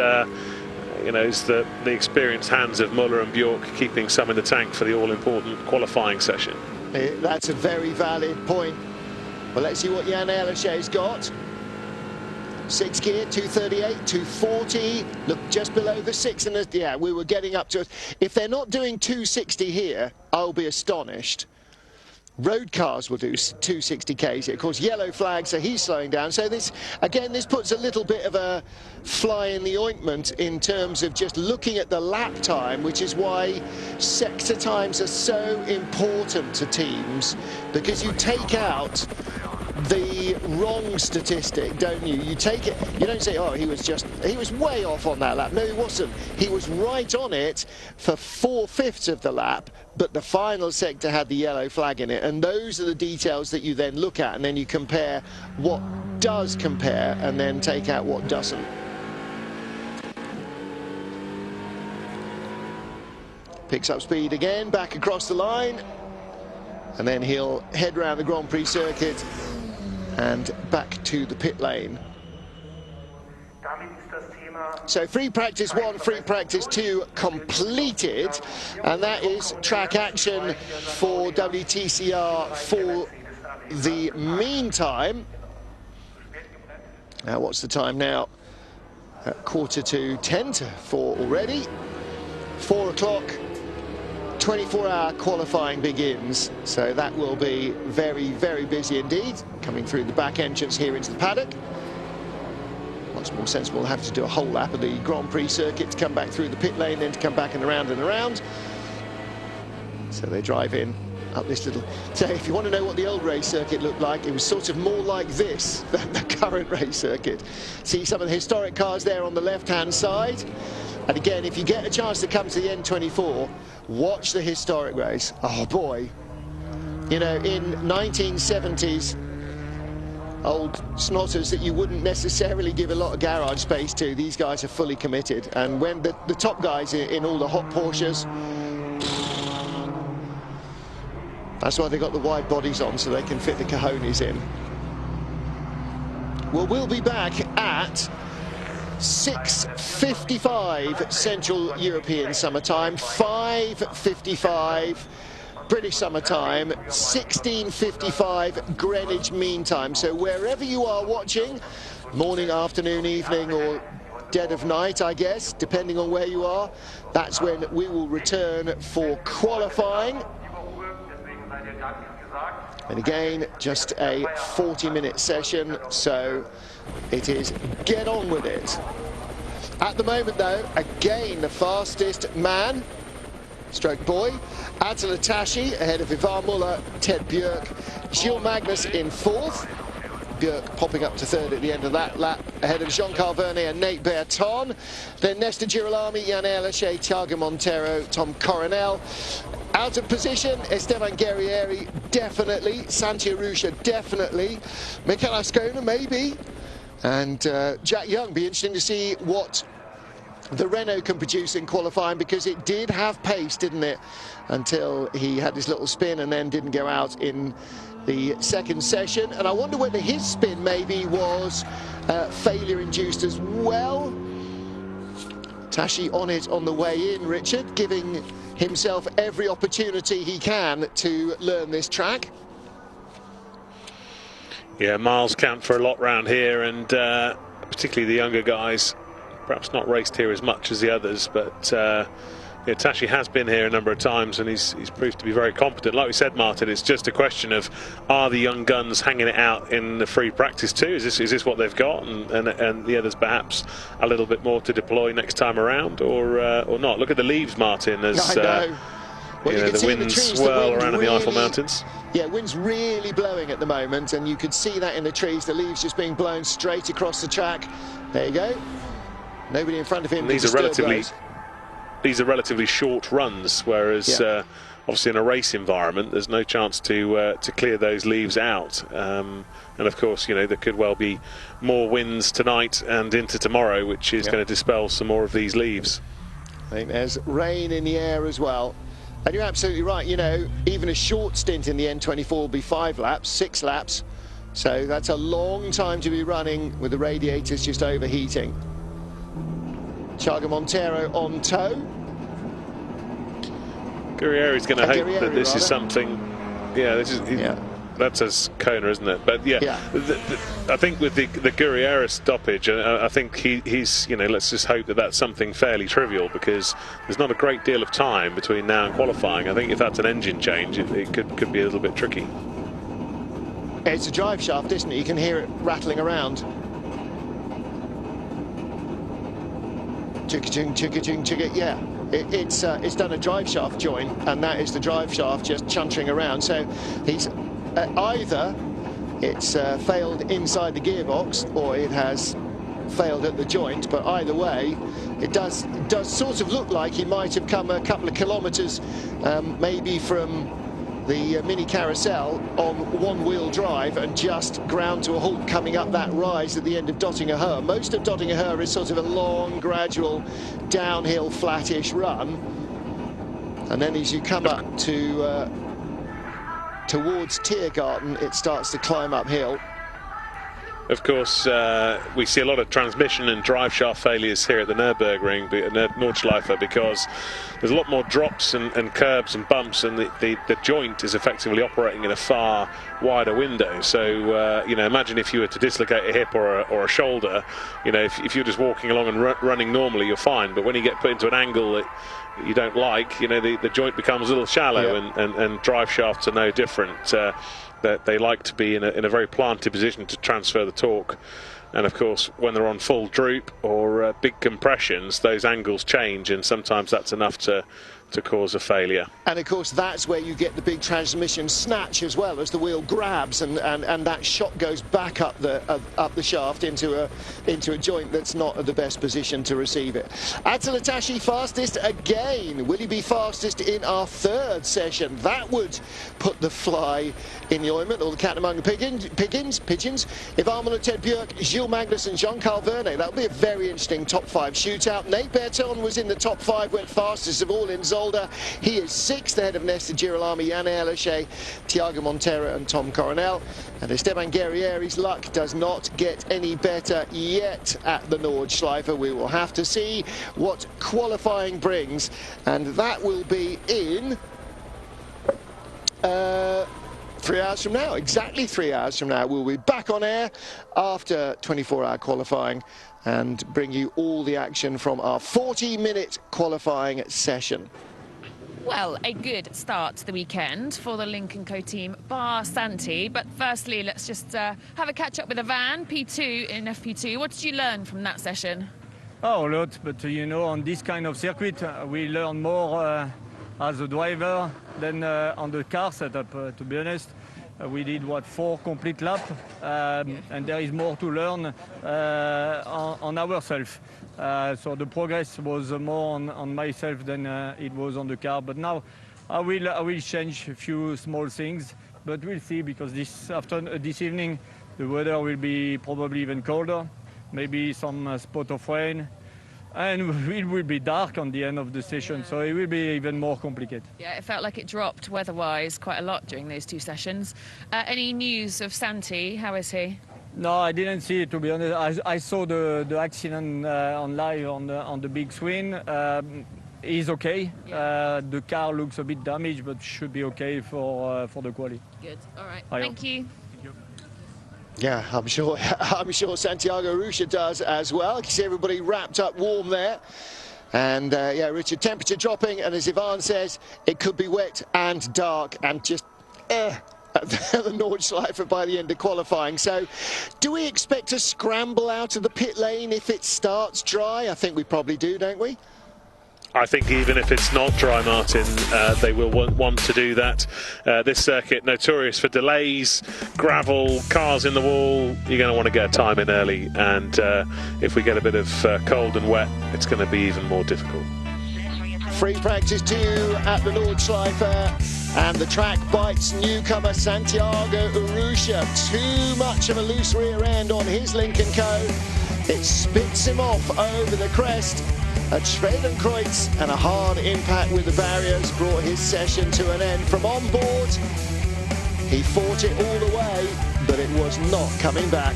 you know, is the experienced hands of Muller and Björk keeping some in the tank for the all-important qualifying session? That's a very valid point. Well, let's see what Jan Erlache's got. 6 gear, 238, 240, look just below the 6, and yeah, we were getting up to it. If they're not doing 260 here, I'll be astonished. Road cars will do 260 Ks here. Of course, yellow flag, so he's slowing down. So this, again, this puts a little bit of a fly in the ointment in terms of just looking at the lap time, which is why sector times are so important to teams, because you take out the wrong statistic, don't you? You take it, you don't say, oh, he was way off on that lap. No, he wasn't. He was right on it for 4/5 of the lap, but the final sector had the yellow flag in it, and those are the details that you then look at, and then you compare what does compare and then take out what doesn't. Picks up speed again, back across the line, and then he'll head round the Grand Prix circuit and back to the pit lane. So free practice 1, free practice 2 completed, and that is track action for WTCR for the meantime. Now what's the time now? 10:15 to 4 already. 4 o'clock, 24-hour qualifying begins, so that will be very, very busy indeed. Coming through the back entrance here into the paddock. Much more sensible to have to do a whole lap of the Grand Prix circuit to come back through the pit lane, then to come back and around. So they drive in up this little... So if you want to know what the old race circuit looked like, it was sort of more like this than the current race circuit. See some of the historic cars there on the left-hand side. And again, if you get a chance to come to the N24, watch the historic race. Oh boy. You know, in 1970s, old snotters that you wouldn't necessarily give a lot of garage space to, these guys are fully committed. And when the top guys in all the hot Porsches, that's why they got the wide bodies on, so they can fit the cojones in. Well, we'll be back at 6:55 Central European Summertime, 5:55 British Summertime, 16:55 Greenwich Mean Time. So wherever you are watching, morning, afternoon, evening, or dead of night, I guess, depending on where you are, that's when we will return for qualifying. And again, just a 40-minute session, so it is get on with it. At the moment, though, again, the fastest man, stroke boy, Attila Tashi ahead of Ivar Muller, Ted Björk, Gilles Magnus in 4th. Björk popping up to 3rd at the end of that lap, ahead of Jean-Carl Vernet and Nate Berton. Then Nestor Girolami, Jan Erlache, Thiago Montero, Tom Coronel. Out of position, Esteban Guerrieri, definitely. Santi Arusha, definitely. Mikel Ascona, maybe. And Jack Young, be interesting to see what the Renault can produce in qualifying, because it did have pace, didn't it? Until he had his little spin and then didn't go out in the second session. And I wonder whether his spin maybe was failure-induced as well. Tashi on it on the way in, Richard, giving himself every opportunity he can to learn this track. Yeah, miles count for a lot round here, and particularly the younger guys, perhaps not raced here as much as the others, but yeah, Tashi has been here a number of times, and he's proved to be very competent. Like we said, Martin, it's just a question of, are the young guns hanging it out in the free practice too? Is this what they've got, and the others perhaps a little bit more to deploy next time around, or not? Look at the leaves, Martin, as well, you know, the winds swirl around in the Eifel Mountains. Yeah, wind's really blowing at the moment, and you could see that in the trees, the leaves just being blown straight across the track. There you go. Nobody in front of him. These are relatively short runs, whereas obviously in a race environment, there's no chance to clear those leaves out. And of course, you know, there could well be more winds tonight and into tomorrow, which is going to dispel some more of these leaves. I think there's rain in the air as well. And you're absolutely right, you know, even a short stint in the N24 will be 5 laps, 6 laps. So that's a long time to be running with the radiators just overheating. Thiago Montero on tow. Guerrieri's going to hope that this is something. Yeah, this is. That's as Kona, isn't it? But yeah, I think with the Guerrieri stoppage, I think he's, you know, let's just hope that that's something fairly trivial, because there's not a great deal of time between now and qualifying. I think if that's an engine change, it could be a little bit tricky. It's a drive shaft, isn't it? You can hear it rattling around. Chicka-ching, chicka-ching, chicka. Yeah, it's done a drive shaft join, and that is the drive shaft just chuntering around. So he's either it's failed inside the gearbox, or it has failed at the joint. But either way, it does sort of look like he might have come a couple of kilometres, maybe from the mini carousel on one-wheel drive, and just ground to a halt coming up that rise at the end of Dottinger Höhe. Most of Dottinger Höhe is sort of a long, gradual, downhill, flattish run, and then as you come up to towards Tiergarten, it starts to climb uphill. Of course, we see a lot of transmission and drive shaft failures here at the Nurburgring, Nordschleife, because there's a lot more drops and curbs and bumps, and the joint is effectively operating in a far wider window. So, you know, imagine if you were to dislocate a hip or a shoulder, you know, if you're just walking along and running normally, you're fine. But when you get put into an angle that you don't like, you know, the joint becomes a little shallow, and drive shafts are no different. That they like to be in a very planted position to transfer the torque, and of course when they're on full droop or big compressions, those angles change, and sometimes that's enough to cause a failure. And of course that's where you get the big transmission snatch as well, as the wheel grabs and that shot goes back up the shaft into a joint that's not at the best position to receive it. Atalatashi fastest again. Will he be fastest in our third session? That would put the fly in the ointment, or the cat among the pigeons. If Armand Ted Björk, Gilles Magnussen, Jean-Carl Vernet, that would be a very interesting top 5 shootout. Nate Berton was in the top 5, went fastest of all in Zolder. He is 6th ahead of Nesta Girolami, Yann Elochet, Thiago Montero and Tom Coronel. And Esteban Guerrieri's luck does not get any better yet at the Nordschleife. We will have to see what qualifying brings, and that will be in 3 hours from now, exactly 3 hours from now. We'll be back on air after 24-hour qualifying and bring you all the action from our 40-minute qualifying session. Well, a good start to the weekend for the Lynk & Co team, bar Santi. But firstly, let's just have a catch-up with Ivan, P2 in FP2. What did you learn from that session? Oh, a lot, but you know, on this kind of circuit, we learn more as a driver than on the car setup, to be honest. We did, 4 complete laps, and there is more to learn on ourselves. So the progress was more on myself than it was on the car. But now I will change a few small things, but we'll see, because this evening the weather will be probably even colder, maybe some spot of rain. And it will be dark on the end of the session, so it will be even more complicated. Yeah, it felt like it dropped weather-wise quite a lot during those 2 sessions. Any news of Santi? How is he? No, I didn't see it, to be honest. I saw the accident on live on the big swing. He's okay. Yeah. The car looks a bit damaged, but should be okay for the quali. Good. All right. Thank you. Yeah, I'm sure Santiago Arusha does as well. You can see everybody wrapped up warm there. And yeah, Richard, temperature dropping, and as Ivan says, it could be wet and dark and just at the Nordschleife by the end of qualifying. So do we expect to scramble out of the pit lane if it starts dry? I think we probably do, don't we? I think even if it's not dry, Martin, they will want to do that. This circuit, notorious for delays, gravel, cars in the wall. You're going to want to get a time in early, and if we get a bit of cold and wet, it's going to be even more difficult. Free practice 2 at the Nordschleife, and the track bites newcomer Santiago Arusha. Too much of a loose rear end on his Lynk & Co. It spits him off over the crest at Schwedenkreuz, and a hard impact with the barriers brought his session to an end. From on board, he fought it all the way, but it was not coming back.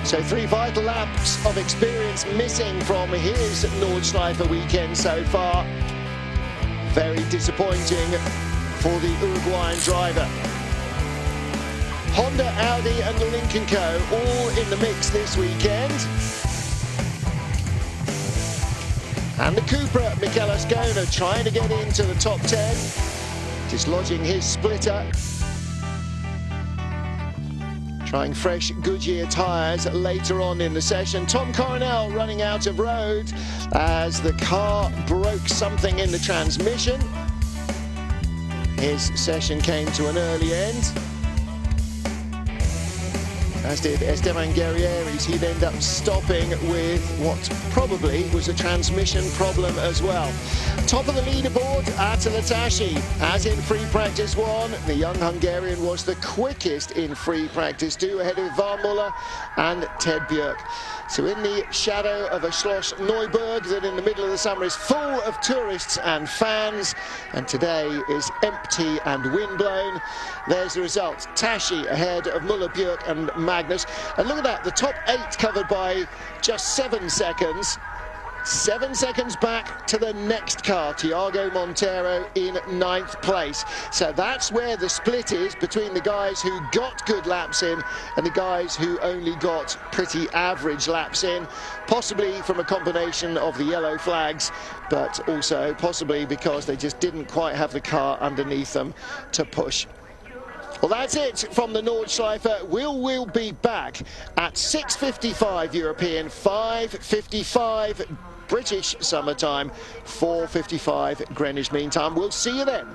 So 3 vital laps of experience missing from his Nordschleife weekend so far. Very disappointing for the Uruguayan driver. Honda, Audi and the Lynk & Co all in the mix this weekend. And the Cupra, Mikel Ascona, trying to get into the top 10. Dislodging his splitter. Trying fresh Goodyear tyres later on in the session. Tom Coronel running out of road as the car broke something in the transmission. His session came to an early end. as did Esteban Guerrieri's. He'd end up stopping with what probably was a transmission problem as well. Top of the leaderboard, Attila Tashi, as in free practice 1. The young Hungarian was the quickest in free practice 2, ahead of Van Muller and Ted Björk. So in the shadow of a Schloss Neuburg that in the middle of the summer is full of tourists and fans, and today is empty and windblown, there's the result. Tashi ahead of Muller, Björk and Magnus. And look at that, the top 8 covered by just 7 seconds. 7 seconds back to the next car, Tiago Montero in 9th place. So that's where the split is between the guys who got good laps in and the guys who only got pretty average laps in, possibly from a combination of the yellow flags, but also possibly because they just didn't quite have the car underneath them to push. Well, that's it from the Nordschleife. We'll be back at 6:55 European, 5:55 British summertime, 4:55 Greenwich Mean Time. We'll see you then.